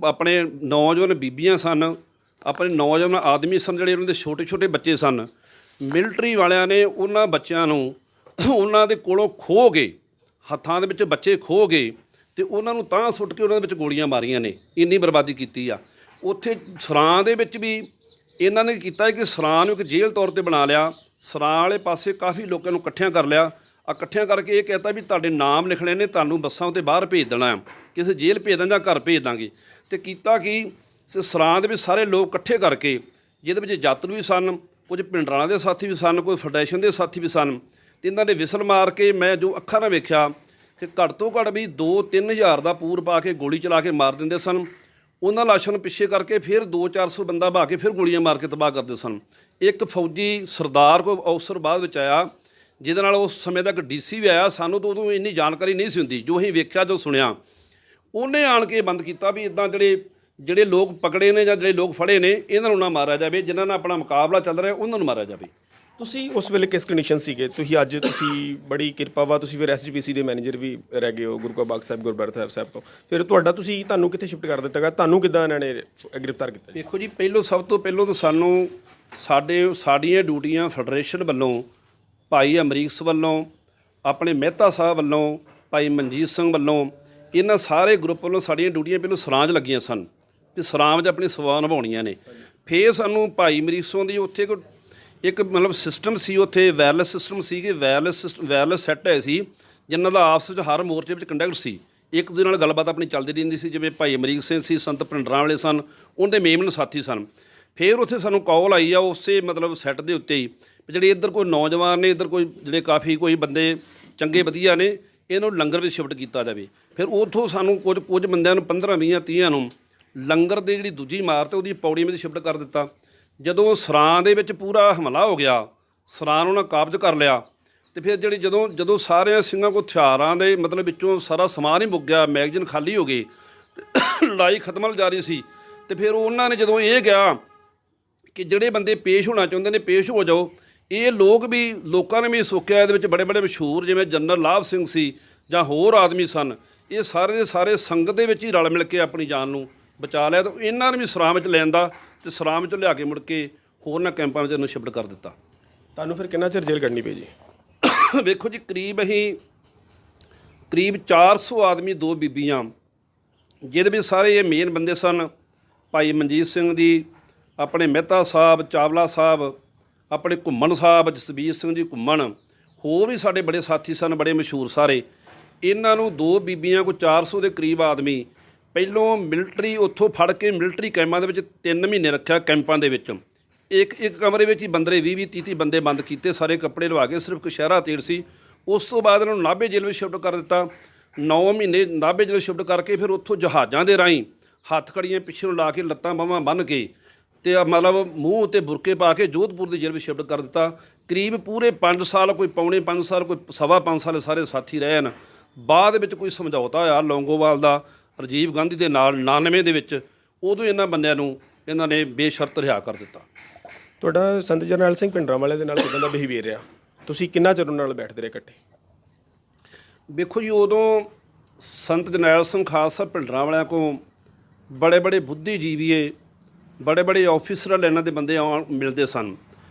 ਆਪਣੇ ਨੌਜਵਾਨ ਬੀਬੀਆਂ ਸਨ, ਆਪਣੇ ਨੌਜਵਾਨ ਆਦਮੀ ਸਨ, ਜਿਹੜੇ ਉਹਨਾਂ ਦੇ ਛੋਟੇ ਬੱਚੇ ਸਨ, ਮਿਲਟਰੀ ਵਾਲਿਆਂ ਨੇ ਉਹਨਾਂ ਬੱਚਿਆਂ ਨੂੰ ਉਹਨਾਂ ਦੇ ਕੋਲੋਂ ਖੋਹ ਗਏ, ਹੱਥਾਂ ਦੇ ਵਿੱਚ ਬੱਚੇ ਖੋਹ ਗਏ ਅਤੇ ਉਹਨਾਂ ਨੂੰ ਤਾਂ ਸੁੱਟ ਕੇ ਉਹਨਾਂ ਦੇ ਵਿੱਚ ਗੋਲੀਆਂ ਮਾਰੀਆਂ ਨੇ। ਇੰਨੀ ਬਰਬਾਦੀ ਕੀਤੀ ਆ। ਉੱਥੇ ਸਰਾਂ ਦੇ ਵਿੱਚ ਵੀ ਇਹਨਾਂ ਨੇ ਕੀਤਾ ਕਿ ਸਰਾਂ ਨੂੰ ਇੱਕ ਜੇਲ੍ਹ ਤੌਰ ਤੇ ਬਣਾ ਲਿਆ। ਸਰਾਂ ਵਾਲੇ ਪਾਸੇ ਕਾਫੀ ਲੋਕਾਂ ਨੂੰ ਇਕੱਠਿਆਂ ਕਰ ਲਿਆ। ਇਕੱਠਿਆਂ ਕਰਕੇ ਇਹ ਕਹਿਤਾ ਵੀ ਤੁਹਾਡੇ ਨਾਮ ਲਿਖਣੇ ਨੇ, ਤੁਹਾਨੂੰ ਬੱਸਾਂ ਉੱਤੇ ਬਾਹਰ ਭੇਜ ਦੇਣਾ ਆ, ਕਿਸੇ ਜੇਲ੍ਹ ਭੇਜ ਦਾਂ ਜਾਂ ਘਰ ਭੇਜ ਦਾਂਗੇ। ਅਤੇ ਕੀਤਾ ਕਿ ਸਰਾਂ ਦੇ ਵਿੱਚ ਸਾਰੇ ਲੋਕ ਇਕੱਠੇ ਕਰਕੇ, ਜਿਹਦੇ ਵਿੱਚ ਯਾਤਰੂ ਵੀ ਸਨ, ਕੁਝ ਭਿੰਡਰਾਂ ਦੇ ਸਾਥੀ ਵੀ ਸਨ, ਕੋਈ ਫੈਡਰੇਸ਼ਨ ਦੇ ਸਾਥੀ ਵੀ ਸਨ, ਅਤੇ ਇਹਨਾਂ ਨੇ ਵਿਸਲ ਮਾਰ ਕੇ, ਮੈਂ ਜੋ ਅੱਖਾਂ ਨਾਲ ਵੇਖਿਆ ਕਿ ਘੱਟ ਤੋਂ ਘੱਟ ਵੀ 2-3 ਹਜ਼ਾਰ ਦਾ ਪੂਰ ਪਾ ਕੇ ਗੋਲੀ ਚਲਾ ਕੇ ਮਾਰ ਦਿੰਦੇ ਸਨ। ਉਹਨਾਂ ਲਾਸ਼ਾਂ ਨੂੰ ਪਿੱਛੇ ਕਰਕੇ ਫਿਰ 200-400 ਬੰਦਾ ਬਹਾ ਕੇ ਫਿਰ ਗੋਲੀਆਂ ਮਾਰ ਕੇ ਤਬਾਹ ਕਰਦੇ ਸਨ। ਇੱਕ ਫੌਜੀ ਸਰਦਾਰ ਕੋਈ ਅਫਸਰ ਬਾਅਦ ਵਿੱਚ ਆਇਆ, ਜਿਹਦੇ ਨਾਲ ਉਸ ਸਮੇਂ ਦਾ ਇੱਕ DC ਵੀ ਆਇਆ। ਸਾਨੂੰ ਤਾਂ ਉਦੋਂ ਇੰਨੀ ਜਾਣਕਾਰੀ ਨਹੀਂ ਸੀ ਹੁੰਦੀ, ਜੋ ਅਸੀਂ ਵੇਖਿਆ, ਜੋ ਸੁਣਿਆ, ਉਹਨੇ ਆਣ ਕੇ ਬੰਦ ਕੀਤਾ ਵੀ ਇੱਦਾਂ ਜਿਹੜੇ ਲੋਕ ਪਕੜੇ ਨੇ ਜਾਂ ਜਿਹੜੇ ਲੋਕ ਫੜੇ ਨੇ, ਇਹਨਾਂ ਨੂੰ ਨਾ ਮਾਰਿਆ ਜਾਵੇ, ਜਿਨ੍ਹਾਂ ਨਾਲ ਆਪਣਾ ਮੁਕਾਬਲਾ ਚੱਲ ਰਿਹਾ ਉਹਨਾਂ ਨੂੰ ਮਾਰਿਆ ਜਾਵੇ। ਤੁਸੀਂ ਉਸ ਵੇਲੇ ਕਿਸ ਕੰਡੀਸ਼ਨ ਸੀਗੇ? ਤੁਸੀਂ ਬੜੀ ਕਿਰਪਾ ਵਾ, ਤੁਸੀਂ ਫਿਰ SGPC ਦੇ ਮੈਨੇਜਰ ਵੀ ਰਹਿ ਗਏ ਹੋ, ਗੁਰੂ ਕਾ ਬਾਗ ਸਾਹਿਬ, ਗੁਰਦੁਆਰਾ ਸਾਹਿਬ ਤੋਂ। ਫਿਰ ਤੁਹਾਨੂੰ ਕਿੱਥੇ ਸ਼ਿਫਟ ਕਰ ਦਿੱਤਾ ਗਿਆ? ਤੁਹਾਨੂੰ ਕਿੱਦਾਂ ਇਹਨਾਂ ਨੇ ਗ੍ਰਿਫਤਾਰ ਕੀਤਾ? ਦੇਖੋ ਜੀ, ਸਭ ਤੋਂ ਪਹਿਲਾਂ ਤਾਂ ਸਾਨੂੰ ਸਾਡੀਆਂ ਡਿਊਟੀਆਂ ਫੈਡਰੇਸ਼ਨ ਵੱਲੋਂ, ਭਾਈ ਅਮਰੀਕ ਵੱਲੋਂ, ਆਪਣੇ ਮਹਿਤਾ ਸਾਹਿਬ ਵੱਲੋਂ, ਭਾਈ ਮਨਜੀਤ ਸਿੰਘ ਵੱਲੋਂ, ਇਹਨਾਂ ਸਾਰੇ ਗਰੁੱਪ ਵੱਲੋਂ ਸਾਡੀਆਂ ਡਿਊਟੀਆਂ ਪਹਿਲਾਂ ਸਰਾਂ 'ਚ ਲੱਗੀਆਂ ਸਨ ਵੀ ਸਰਾਂ 'ਚ ਆਪਣੀ ਸੇਵਾ ਨਿਭਾਉਣੀਆਂ ਨੇ। ਫਿਰ ਸਾਨੂੰ ਭਾਈ ਅਮਰੀਕ ਦੀ ਉੱਥੇ ਇੱਕ ਮਤਲਬ ਸਿਸਟਮ ਸੀ, ਉੱਥੇ ਵਾਇਰਲੈਸ ਸਿਸਟਮ ਸੀ ਕਿ ਵਾਇਰਲੈਸ ਸੈੱਟ ਹੈ ਸੀ, ਜਿਨ੍ਹਾਂ ਦਾ ਆਪਸ ਵਿੱਚ ਹਰ ਮੋਰਚੇ ਵਿੱਚ ਕੰਡਕਟ ਸੀ। ਇੱਕ ਦੂਜੇ ਨਾਲ ਗੱਲਬਾਤ ਆਪਣੀ ਚੱਲਦੀ ਰਹਿੰਦੀ ਸੀ। ਜਿਵੇਂ ਭਾਈ ਅਮਰੀਕ ਸਿੰਘ ਸੀ, ਸੰਤ ਭਿੰਡਰਾਂ ਵਾਲੇ ਸਨ, ਉਹਦੇ ਮੇਮਨ ਸਾਥੀ ਸਨ। ਫਿਰ ਉੱਥੇ ਸਾਨੂੰ ਕਾਲ ਆਈ ਆ ਉਸੇ ਮਤਲਬ ਸੈੱਟ ਦੇ ਉੱਤੇ ਹੀ, ਜਿਹੜੇ ਇੱਧਰ ਕੋਈ ਨੌਜਵਾਨ ਨੇ, ਇੱਧਰ ਕੋਈ ਜਿਹੜੇ ਕਾਫੀ ਕੋਈ ਬੰਦੇ ਚੰਗੇ ਵਧੀਆ ਨੇ, ਇਹਨੂੰ ਲੰਗਰ ਵਿੱਚ ਸ਼ਿਫਟ ਕੀਤਾ ਜਾਵੇ। ਫਿਰ ਉੱਥੋਂ ਸਾਨੂੰ ਕੁਝ ਬੰਦਿਆਂ ਨੂੰ 15-20-30 ਨੂੰ ਲੰਗਰ ਦੇ ਜਿਹੜੀ ਦੂਜੀ ਇਮਾਰਤ ਉਹਦੀ ਪੌੜੀ ਵਿੱਚ ਸ਼ਿਫਟ ਕਰ ਦਿੱਤਾ। ਜਦੋਂ ਸਰਾਂ ਦੇ ਵਿੱਚ ਪੂਰਾ ਹਮਲਾ ਹੋ ਗਿਆ, ਸਰਾਂ ਨੂੰ ਉਹਨਾਂ ਕਾਬਜ਼ ਕਰ ਲਿਆ, ਅਤੇ ਫਿਰ ਜਦੋਂ ਸਾਰਿਆਂ ਸਿੰਘਾਂ ਕੋਲ ਹਥਿਆਰਾਂ ਦੇ ਮਤਲਬ ਵਿੱਚੋਂ ਸਾਰਾ ਸਮਾਨ ਹੀ ਮੁੱਕ ਗਿਆ, ਮੈਗਜ਼ੀਨ ਖਾਲੀ ਹੋ ਗਈ, ਲੜਾਈ ਖਤਮਲ ਜਾਰੀ ਸੀ। ਅਤੇ ਫਿਰ ਉਹਨਾਂ ਨੇ ਜਦੋਂ ਇਹ ਕਿਹਾ ਕਿ ਜਿਹੜੇ ਬੰਦੇ ਪੇਸ਼ ਹੋਣਾ ਚਾਹੁੰਦੇ ਨੇ ਪੇਸ਼ ਹੋ ਜਾਓ, ਇਹ ਲੋਕਾਂ ਨੇ ਵੀ ਸੋਚਿਆ, ਇਹਦੇ ਵਿੱਚ ਬੜੇ ਬੜੇ ਮਸ਼ਹੂਰ ਜਿਵੇਂ ਜਨਰਲ ਲਾਭ ਸਿੰਘ ਸੀ ਜਾਂ ਹੋਰ ਆਦਮੀ ਸਨ, ਇਹ ਸਾਰੇ ਦੇ ਸਾਰੇ ਸੰਗਤ ਦੇ ਵਿੱਚ ਹੀ ਰਲ ਮਿਲ ਕੇ ਆਪਣੀ ਜਾਨ ਨੂੰ ਬਚਾ ਲਿਆ। ਤਾਂ ਇਹਨਾਂ ਨੇ ਵੀ ਸਰਾਂ ਵਿੱਚ ਲੈਣ ਦਾ ਅਤੇ ਸਰਾਂ ਵਿੱਚੋਂ ਲਿਆ ਕੇ ਮੁੜ ਕੇ ਹੋਰਨਾਂ ਕੈਂਪਾਂ ਵਿੱਚ ਇਹਨੂੰ ਸ਼ਿਫਟ ਕਰ ਦਿੱਤਾ। ਤੁਹਾਨੂੰ ਫਿਰ ਕਿੰਨਾ ਚਿਰ ਜੇਲ੍ਹ ਕੱਢਣੀ ਪਈ ਜੀ? ਵੇਖੋ ਜੀ, ਕਰੀਬ 400 ਆਦਮੀ, 2 ਬੀਬੀਆਂ, ਜਿਹਦੇ ਵਿੱਚ ਸਾਰੇ ਇਹ ਮੇਨ ਬੰਦੇ ਸਨ। ਭਾਈ ਮਨਜੀਤ ਸਿੰਘ ਜੀ, ਆਪਣੇ ਮਹਿਤਾ ਸਾਹਿਬ, ਚਾਵਲਾ ਸਾਹਿਬ, ਆਪਣੇ ਘੁੰਮਣ ਸਾਹਿਬ, ਜਸਬੀਰ ਸਿੰਘ ਜੀ ਘੁੰਮਣ, ਹੋਰ ਵੀ ਸਾਡੇ ਬੜੇ ਸਾਥੀ ਸਨ, ਬੜੇ ਮਸ਼ਹੂਰ ਸਾਰੇ। ਇਹਨਾਂ ਨੂੰ 2 ਬੀਬੀਆਂ, ਕੋਈ 400 ਦੇ ਕਰੀਬ ਆਦਮੀ, ਪਹਿਲੋਂ ਮਿਲਟਰੀ ਉੱਥੋਂ ਫੜ ਕੇ ਮਿਲਟਰੀ ਕੈਂਪਾਂ ਦੇ ਵਿੱਚ 3 ਮਹੀਨੇ ਰੱਖਿਆ। ਕੈਂਪਾਂ ਦੇ ਵਿੱਚ ਇੱਕ ਕਮਰੇ ਵਿੱਚ ਹੀ ਬੰਦੇ 20-30 ਬੰਦੇ ਬੰਦ ਕੀਤੇ, ਸਾਰੇ ਕੱਪੜੇ ਲਵਾ ਕੇ, ਸਿਰਫ ਕਸ਼ਹਿਰਾ ਤੇਲ ਸੀ। ਉਸ ਤੋਂ ਬਾਅਦ ਇਹਨਾਂ ਨੂੰ ਨਾਭੇ ਜੇਲ੍ਹ ਵਿੱਚ ਸ਼ਿਫਟ ਕਰ ਦਿੱਤਾ। 9 ਮਹੀਨੇ ਨਾਭੇ ਜੇਲ੍ਹ ਸ਼ਿਫਟ ਕਰਕੇ ਫਿਰ ਉੱਥੋਂ ਜਹਾਜ਼ਾਂ ਦੇ ਰਾਹੀਂ ਹੱਥ ਕੜੀਆਂ ਪਿੱਛੇ ਨੂੰ ਲਾ ਕੇ, ਲੱਤਾਂ ਬਾਹਾਂ ਬੰਨ੍ਹ ਕੇ, ਅਤੇ ਮਤਲਬ ਮੂੰਹ ਉੱਤੇ ਬੁਰਕੇ ਪਾ ਕੇ ਜੋਧਪੁਰ ਦੀ ਜੇਲ੍ਹ ਵਿੱਚ ਸ਼ਿਫਟ ਕਰ ਦਿੱਤਾ। ਕਰੀਬ ਪੂਰੇ 5 ਸਾਲ, ਕੋਈ ਪੌਣੇ 5 ਸਾਲ, ਕੋਈ 5.25 ਸਾਲ ਸਾਰੇ ਸਾਥੀ ਰਹੇ ਹਨ। ਬਾਅਦ ਵਿੱਚ ਕੋਈ ਸਮਝੌਤਾ ਹੋਇਆ ਲੌਂਗੋਵਾਲ ਦਾ ਰਾਜੀਵ ਗਾਂਧੀ ਦੇ ਨਾਲ 99 ਦੇ ਵਿੱਚ, ਉਦੋਂ ਇਹਨਾਂ ਬੰਦਿਆਂ ਨੂੰ ਇਹਨਾਂ ਨੇ ਬੇਸ਼ਰਤ ਰਿਹਾ ਕਰ ਦਿੱਤਾ। ਤੁਹਾਡਾ ਸੰਤ ਜਰਨੈਲ ਸਿੰਘ ਭਿੰਡਰਾਂਵਾਲੇ ਦੇ ਨਾਲ ਕਿੱਦਾਂ ਦਾ ਬਿਹੇਵੀਅਰ ਰਿਹਾ? ਤੁਸੀਂ ਕਿੰਨਾ ਚਿਰ ਉਹਨਾਂ ਨਾਲ ਬੈਠਦੇ ਰਹੇ ਇਕੱਠੇ? ਵੇਖੋ ਜੀ, ਉਦੋਂ ਸੰਤ ਜਰਨੈਲ ਸਿੰਘ ਖਾਲਸਾ ਭਿੰਡਰਾਂਵਾਲਿਆਂ ਕੋਲ ਬੜੇ ਬੜੇ ਬੁੱਧੀਜੀਵੀਏ, ਬੜੇ ਬੜੇ ਆਫਿਸਰ ਲੈਣਾ ਦੇ ਬੰਦੇ ਮਿਲਦੇ ਸਨ।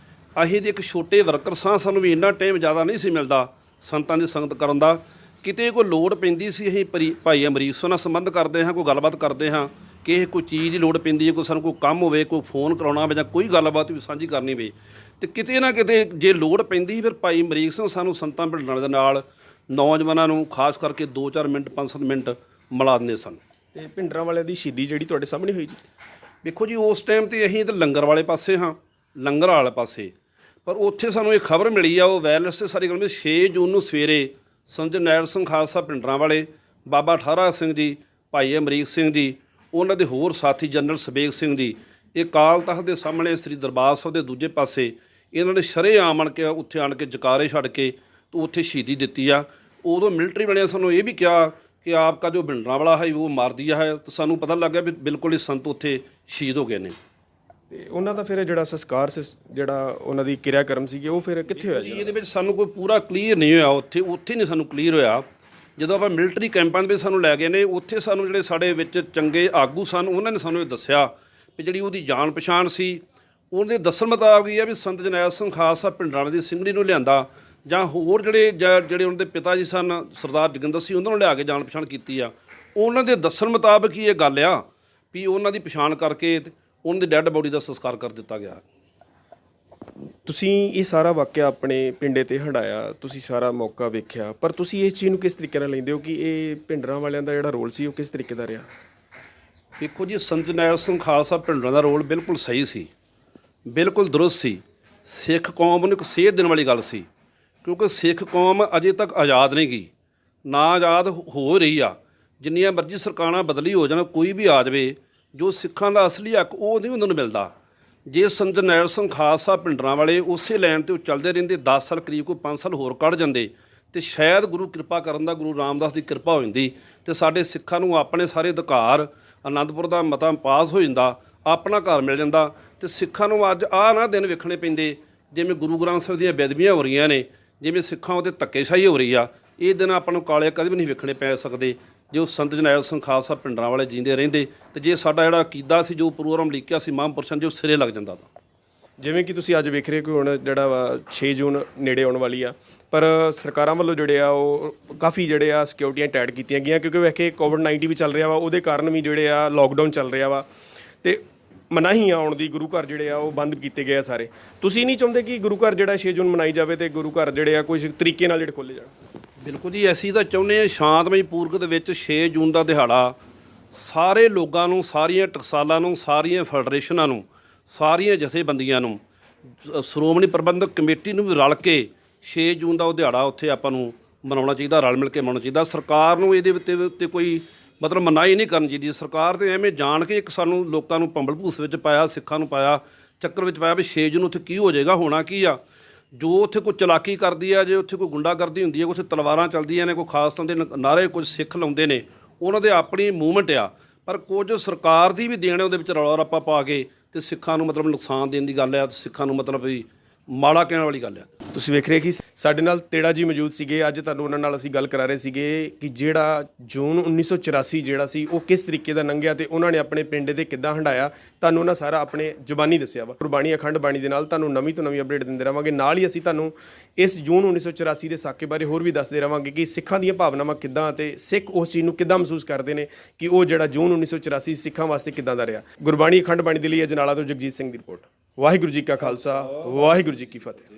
ਅਸੀਂ ਦੇ ਇੱਕ ਛੋਟੇ ਵਰਕਰ ਸਾਂ, ਸਾਨੂੰ ਵੀ ਇੰਨਾ ਟਾਈਮ ਜ਼ਿਆਦਾ ਨਹੀਂ ਸੀ ਮਿਲਦਾ ਸੰਤਾਂ ਦੀ ਸੰਗਤ ਕਰਨ ਦਾ। ਕਿਤੇ ਕੋਈ ਲੋੜ ਪੈਂਦੀ ਸੀ, ਅਸੀਂ ਭਾਈ ਅਮਰੀਕ ਨਾਲ ਸੰਬੰਧ ਕਰਦੇ ਹਾਂ, ਕੋਈ ਗੱਲਬਾਤ ਕਰਦੇ ਹਾਂ ਕਿ ਕੋਈ ਚੀਜ਼ ਦੀ ਲੋੜ ਪੈਂਦੀ ਹੈ, ਕੋਈ ਸਾਨੂੰ ਕੋਈ ਕੰਮ ਹੋਵੇ, ਕੋਈ ਫੋਨ ਕਰਾਉਣਾ ਹੋਵੇ ਜਾਂ ਕੋਈ ਗੱਲਬਾਤ ਵੀ ਸਾਂਝੀ ਕਰਨੀ ਹੋਵੇ, ਅਤੇ ਕਿਤੇ ਨਾ ਕਿਤੇ ਜੇ ਲੋੜ ਪੈਂਦੀ ਫਿਰ ਭਾਈ ਅਮਰੀਕ ਸਿੰਘ ਸਾਨੂੰ ਸੰਤਾਂ ਭਿੰਡਰਾਂ ਦੇ ਨਾਲ ਨੌਜਵਾਨਾਂ ਨੂੰ ਖਾਸ ਕਰਕੇ 2-4 ਮਿੰਟ 5-7 ਮਿੰਟ ਮਿਲਾ ਦਿੰਦੇ ਸਨ। ਅਤੇ ਭਿੰਡਰਾਂਵਾਲੇ ਦੀ ਸ਼ਹੀਦੀ ਜਿਹੜੀ ਤੁਹਾਡੇ ਸਾਹਮਣੇ ਹੋਈ ਜੀ? ਵੇਖੋ ਜੀ, ਉਸ ਟਾਈਮ 'ਤੇ ਅਸੀਂ ਤਾਂ ਲੰਗਰ ਵਾਲੇ ਪਾਸੇ ਹਾਂ, ਲੰਗਰ ਵਾਲੇ ਪਾਸੇ, ਪਰ ਉੱਥੇ ਸਾਨੂੰ ਇਹ ਖਬਰ ਮਿਲੀ ਆ, ਉਹ ਵਾਇਰਲੈਸ 'ਤੇ ਸਾਰੀ ਗੱਲ ਵੀ 6 ਜੂਨ ਨੂੰ ਸਵੇਰੇ ਸੰਤ ਜਰਨੈਲ ਸਿੰਘ ਖਾਲਸਾ ਭਿੰਡਰਾਂਵਾਲੇ, ਬਾਬਾ ਠਾਰਾ ਸਿੰਘ ਜੀ, ਭਾਈ ਅਮਰੀਕ ਸਿੰਘ ਜੀ, ਉਹਨਾਂ ਦੇ ਹੋਰ ਸਾਥੀ ਜਨਰਲ ਸਬੇਗ ਸਿੰਘ ਜੀ, ਇਹ ਅਕਾਲ ਤਖ਼ਤ ਦੇ ਸਾਹਮਣੇ ਸ੍ਰੀ ਦਰਬਾਰ ਸਾਹਿਬ ਦੇ ਦੂਜੇ ਪਾਸੇ ਇਹਨਾਂ ਨੇ ਸ਼ਰੇਆਮ ਆਣ ਕੇ ਉੱਥੇ ਆਣ ਕੇ ਜਕਾਰੇ ਛੱਡ ਕੇ तो उत्थे शहीदी दिती आ। उदों मिलटरी वाले सानूं ये भी कहा कि आपका जो भिंडरांवाला है वो मार दिया है, तो सानूं पता लग गया भी बिल्कुल ही संत उत्थे शहीद हो गए ने। ਤੇ ਉਹਨਾਂ ਦਾ ਫਿਰ ਜਿਹੜਾ ਸੰਸਕਾਰ ਜਿਹੜਾ ਉਹਨਾਂ ਦੀ ਕਿਰਿਆ ਕਰਮ ਸੀਗੇ ਉਹ ਫਿਰ ਕਿੱਥੇ ਹੋਇਆ ਜੀ? ਇਹਦੇ ਵਿੱਚ ਸਾਨੂੰ ਕੋਈ ਪੂਰਾ ਕਲੀਅਰ ਨਹੀਂ ਹੋਇਆ, ਉੱਥੇ ਨਹੀਂ ਸਾਨੂੰ ਕਲੀਅਰ ਹੋਇਆ। ਜਦੋਂ ਆਪਾਂ ਮਿਲਟਰੀ ਕੈਂਪਾਂ ਦੇ ਵਿੱਚ ਸਾਨੂੰ ਲੈ ਗਏ ਨੇ, ਉੱਥੇ ਸਾਨੂੰ ਜਿਹੜੇ ਸਾਡੇ ਵਿੱਚ ਚੰਗੇ ਆਗੂ ਸਨ ਉਹਨਾਂ ਨੇ ਸਾਨੂੰ ਇਹ ਦੱਸਿਆ ਵੀ ਜਿਹੜੀ ਉਹਦੀ ਜਾਣ ਪਛਾਣ ਸੀ ਉਹਦੇ ਦੱਸਣ ਮੁਤਾਬਕ ਇਹ ਆ ਵੀ ਸੰਤ ਜਰਨੈਲ ਸਿੰਘ ਖਾਲਸਾ ਭਿੰਡਰਾਂਵਾਲੇ ਦੀ ਸਿੰਘਣੀ ਨੂੰ ਲਿਆਂਦਾ ਜਾਂ ਹੋਰ ਜਿਹੜੇ ਉਹਨਾਂ ਦੇ ਪਿਤਾ ਜੀ ਸਨ ਸਰਦਾਰ ਜੋਗਿੰਦਰ ਸਿੰਘ ਉਹਨਾਂ ਨੂੰ ਲਿਆ ਕੇ ਜਾਣ ਪਛਾਣ ਕੀਤੀ ਆ। ਉਹਨਾਂ ਦੇ ਦੱਸਣ ਮੁਤਾਬਕ ਹੀ ਇਹ ਗੱਲ ਆ ਵੀ ਉਹਨਾਂ ਦੀ ਪਛਾਣ ਕਰਕੇ ਤੇ ਉਹਨਾਂ ਦੀ ਡੈੱਡ ਬੋਡੀ ਦਾ ਸੰਸਕਾਰ ਕਰ ਦਿੱਤਾ ਗਿਆ। ਤੁਸੀਂ ਇਹ ਸਾਰਾ ਵਾਕਿਆ ਆਪਣੇ ਪਿੰਡੇ ਤੇ ਹੰਡਾਇਆ, ਤੁਸੀਂ ਸਾਰਾ ਮੌਕਾ ਵੇਖਿਆ, ਪਰ ਤੁਸੀਂ ਇਸ ਚੀਜ਼ ਨੂੰ ਕਿਸ ਤਰੀਕੇ ਨਾਲ ਲੈਂਦੇ ਹੋ ਕਿ ਇਹ ਭਿੰਡਰਾਂ ਵਾਲਿਆਂ ਦਾ ਜਿਹੜਾ ਰੋਲ ਸੀ ਉਹ ਕਿਸ ਤਰੀਕੇ ਦਾ ਰਿਹਾ? ਦੇਖੋ ਜੀ, ਸੰਤ ਜਰਨੈਲ ਸਿੰਘ ਖਾਲਸਾ ਭਿੰਡਰਾਂ ਦਾ ਰੋਲ ਬਿਲਕੁਲ ਸਹੀ ਸੀ, ਬਿਲਕੁਲ ਦਰੁਸਤ ਸੀ। ਸਿੱਖ ਕੌਮ ਨੂੰ ਇੱਕ ਸੇਧ ਦੇਣ ਵਾਲੀ ਗੱਲ ਸੀ, ਕਿਉਂਕਿ ਸਿੱਖ ਕੌਮ ਅਜੇ ਤੱਕ ਆਜ਼ਾਦ ਨਹੀਂ ਗਈ, ਨਾ ਆਜ਼ਾਦ ਹੋ ਰਹੀ ਆ। ਜਿੰਨੀਆਂ ਮਰਜ਼ੀ ਸਰਕਾਰਾਂ ਬਦਲੀ ਹੋ ਜਾਣ, ਕੋਈ ਵੀ ਆ ਜਾਵੇ, ਜੋ ਸਿੱਖਾਂ ਦਾ ਅਸਲੀ ਹੱਕ ਉਹ ਨਹੀਂ ਉਹਨਾਂ ਨੂੰ ਮਿਲਦਾ। ਜੇ ਸੰਤ ਜਰਨੈਲ ਸਿੰਘ ਖਾਲਸਾ ਭਿੰਡਰਾਂ ਵਾਲੇ ਉਸੇ ਲਾਈਨ ਤੇ ਉਹ ਚੱਲਦੇ ਰਹਿੰਦੇ, 10 ਸਾਲ ਕਰੀਬ ਕੋਈ 5 ਸਾਲ ਹੋਰ ਕੱਢ ਜਾਂਦੇ, ਤੇ ਸ਼ਾਇਦ ਗੁਰੂ ਕਿਰਪਾ ਕਰਨ ਦਾ, ਗੁਰੂ ਰਾਮਦਾਸ ਦੀ ਕਿਰਪਾ ਹੋ ਜਾਂਦੀ, ਤੇ ਸਾਡੇ ਸਿੱਖਾਂ ਨੂੰ ਆਪਣੇ ਸਾਰੇ ਅਧਿਕਾਰ, ਆਨੰਦਪੁਰ ਦਾ ਮਤਾ ਪਾਸ ਹੋ ਜਾਂਦਾ, ਆਪਣਾ ਘਰ ਮਿਲ ਜਾਂਦਾ। ਤੇ ਸਿੱਖਾਂ ਨੂੰ ਅੱਜ ਆਹ ਨਾ ਦਿਨ ਵੇਖਣੇ ਪੈਂਦੇ ਜਿਵੇਂ ਗੁਰੂ ਗ੍ਰੰਥ ਸਾਹਿਬ ਦੀਆਂ ਬੇਅਦਬੀਆਂ ਹੋ ਰਹੀਆਂ ਨੇ, ਜਿਵੇਂ ਸਿੱਖਾਂ ਉੱਤੇ ਧੱਕੇਸ਼ਾਹੀ ਹੋ ਰਹੀ ਆ। ਇਹ ਦਿਨ ਆਪਾਂ ਨੂੰ ਕਾਲੇ ਕਦੇ ਵੀ ਨਹੀਂ ਵੇਖਣੇ ਪੈ ਸਕਦੇ ਜੇ ਉਹ ਸੰਤ ਜਰਨੈਲ ਸਿੰਘ ਖਾਲਸਾ ਭਿੰਡਰਾਂ ਵਾਲੇ ਜੀਂਦੇ ਰਹਿੰਦੇ, ਤੇ ਜੇ ਸਾਡਾ ਜਿਹੜਾ ਅਕੀਦਾ ਸੀ, ਜੋ ਪ੍ਰੋਗਰਾਮ ਲਿਖਿਆ ਸੀ ਮਹਾਂਪੁਰਸ਼ਾਂ, ਜੋ ਸਿਰੇ ਲੱਗ ਜਾਂਦਾ ਤਾਂ। ਜਿਵੇਂ ਕਿ ਤੁਸੀਂ ਅੱਜ ਵੇਖ ਰਹੇ ਕਿ ਹੁਣ ਜਿਹੜਾ ਵਾ 6 ਜੂਨ ਨੇੜੇ ਆਉਣ ਵਾਲੀ ਆ, ਪਰ ਸਰਕਾਰਾਂ ਵੱਲੋਂ ਜਿਹੜੇ ਆ ਉਹ ਕਾਫੀ ਜਿਹੜੇ ਆ ਸਿਕਿਉਰਟੀਆਂ ਟਾਈਟ ਕੀਤੀਆਂ ਗਈਆਂ, ਕਿਉਂਕਿ ਵੇਖੇ ਕੋਵਿਡ-19 ਵੀ ਚੱਲ ਰਿਹਾ ਵਾ, ਉਹਦੇ ਕਾਰਨ ਵੀ ਜਿਹੜੇ ਆ ਲੋਕਡਾਊਨ ਚੱਲ ਰਿਹਾ ਵਾ, ਤੇ ਮਨਾਹੀ ਆਉਣ ਦੀ, ਗੁਰੂ ਘਰ ਜਿਹੜੇ ਆ ਉਹ ਬੰਦ ਕੀਤੇ ਗਏ ਆ ਸਾਰੇ। ਤੁਸੀਂ ਨਹੀਂ ਚਾਹੁੰਦੇ ਕਿ ਗੁਰੂ ਘਰ ਜਿਹੜਾ 6 ਜੂਨ ਮਨਾਈ ਜਾਵੇ ਤੇ ਗੁਰੂ ਘਰ ਜਿਹੜੇ ਆ ਕੋਈ ਤਰੀਕੇ ਨਾਲ ਜਿਹੜੇ ਖੋਲ੍ਹੇ ਜਾਣ? ਬਿਲਕੁਲ ਜੀ, ਅਸੀਂ ਤਾਂ ਚਾਹੁੰਦੇ ਹਾਂ ਸ਼ਾਂਤਮਈ ਪੂਰਕ ਦੇ ਵਿੱਚ 6 ਜੂਨ ਦਾ ਦਿਹਾੜਾ ਸਾਰੇ ਲੋਕਾਂ ਨੂੰ, ਸਾਰੀਆਂ ਟਕਸਾਲਾਂ ਨੂੰ, ਸਾਰੀਆਂ ਫੈਡਰੇਸ਼ਨਾਂ ਨੂੰ, ਸਾਰੀਆਂ ਜਥੇਬੰਦੀਆਂ ਨੂੰ, ਸ਼੍ਰੋਮਣੀ ਪ੍ਰਬੰਧਕ ਕਮੇਟੀ ਨੂੰ ਵੀ ਰਲ ਕੇ 6 ਜੂਨ ਦਾ ਉਹ ਦਿਹਾੜਾ ਉੱਥੇ ਆਪਾਂ ਨੂੰ ਮਨਾਉਣਾ ਚਾਹੀਦਾ, ਰਲ ਮਿਲ ਕੇ ਮਨਾਉਣਾ ਚਾਹੀਦਾ। ਸਰਕਾਰ ਨੂੰ ਇਹਦੇ ਉੱਤੇ ਕੋਈ ਮਤਲਬ ਮਨਾਹੀ ਨਹੀਂ ਕਰਨੀ ਚਾਹੀਦੀ। ਸਰਕਾਰ ਤੇ ਐਵੇਂ ਜਾਣ ਕੇ ਇੱਕ ਸਾਨੂੰ ਲੋਕਾਂ ਨੂੰ ਭੰਬਲ ਭੂਸ ਵਿੱਚ ਪਾਇਆ, ਸਿੱਖਾਂ ਨੂੰ ਪਾਇਆ, ਚੱਕਰ ਵਿੱਚ ਪਾਇਆ ਵੀ 6 ਜੂਨ ਉੱਥੇ ਕੀ ਹੋ ਜਾਏਗਾ, ਹੋਣਾ ਕੀ ਆ। ਜੋ ਉੱਥੇ ਕੋਈ ਚਲਾਕੀ ਕਰਦੀ ਆ, ਜੇ ਉੱਥੇ ਕੋਈ ਗੁੰਡਾਗਰਦੀ ਹੁੰਦੀ ਹੈ, ਉੱਥੇ ਤਲਵਾਰਾਂ ਚੱਲਦੀਆਂ ਨੇ, ਕੋਈ ਖਾਸ ਤਰ੍ਹਾਂ ਦੇ ਨਾਅਰੇ ਕੁਝ ਸਿੱਖ ਲਾਉਂਦੇ ਨੇ, ਉਹਨਾਂ ਦੇ ਆਪਣੀ ਮੂਵਮੈਂਟ ਆ, ਪਰ ਕੁਝ ਸਰਕਾਰ ਦੀ ਵੀ ਦੇਣ ਉਹਦੇ ਵਿੱਚ ਰੌਲਾ ਰੱਪਾ ਪਾ ਕੇ ਤੇ ਸਿੱਖਾਂ ਨੂੰ ਮਤਲਬ ਨੁਕਸਾਨ ਦੇਣ ਦੀ ਗੱਲ ਆ, ਸਿੱਖਾਂ ਨੂੰ ਮਤਲਬ ਵੀ ਮਾੜਾ ਕਹਿਣ ਵਾਲੀ ਗੱਲ ਆ। ਤੁਸੀਂ ਵੇਖ ਰਹੇ ਕਿ ਸਾਡੇ ਨਾਲ ਤੇੜਾ ਜੀ ਮੌਜੂਦ ਸੀਗੇ। ਅੱਜ ਤੁਹਾਨੂੰ ਉਹਨਾਂ ਨਾਲ ਅਸੀਂ ਗੱਲ ਕਰਾ ਰਹੇ ਸੀਗੇ ਕਿ ਜਿਹੜਾ ਜੂਨ 1984 ਜਿਹੜਾ ਸੀ ਉਹ ਕਿਸ ਤਰੀਕੇ ਦਾ ਲੰਘਿਆ ਤੇ ਉਹਨਾਂ ਨੇ ਆਪਣੇ ਪਿੰਡ ਦੇ ਕਿੱਦਾਂ ਹੰਡਾਇਆ, ਤੁਹਾਨੂੰ ਉਹਨਾਂ ਸਾਰਾ ਆਪਣੇ ਜ਼ੁਬਾਨੀ ਦੱਸਿਆ ਵਾ। ਗੁਰਬਾਣੀ ਅਖੰਡ ਬਾਣੀ ਦੇ ਨਾਲ ਤੁਹਾਨੂੰ ਨਵੀਂ ਤੋਂ ਨਵੀਂ ਅਪਡੇਟ ਦਿੰਦੇ ਰਹਾਂਗੇ। ਨਾਲ ਹੀ ਅਸੀਂ ਤੁਹਾਨੂੰ ਇਸ ਜੂਨ 1984 ਦੇ ਸਾਕੇ ਬਾਰੇ ਹੋਰ ਵੀ ਦੱਸਦੇ ਰਹਾਂਗੇ ਕਿ ਸਿੱਖਾਂ ਦੀਆਂ ਭਾਵਨਾਵਾਂ ਕਿੱਦਾਂ ਅਤੇ ਸਿੱਖ ਉਸ ਚੀਜ਼ ਨੂੰ ਕਿੱਦਾਂ ਮਹਿਸੂਸ ਕਰਦੇ ਨੇ ਕਿ ਉਹ ਜਿਹੜਾ ਜੂਨ 1984 ਸਿੱਖਾਂ ਵਾਸਤੇ ਕਿੱਦਾਂ ਦਾ ਰਿਹਾ। ਗੁਰਬਾਣੀ ਅਖੰਡ ਬਾਣੀ ਦੇ ਲਈ ਅਜਨਾਲਾ ਤੋਂ ਜਗਜੀਤ ਸਿੰਘ ਦੀ ਰਿਪੋਰਟ। ਵਾਹਿਗੁਰੂ ਜੀ ਕਾ ਖਾਲਸਾ, ਵਾਹਿਗੁਰੂ ਜੀ ਕੀ ਫਤਿਹ।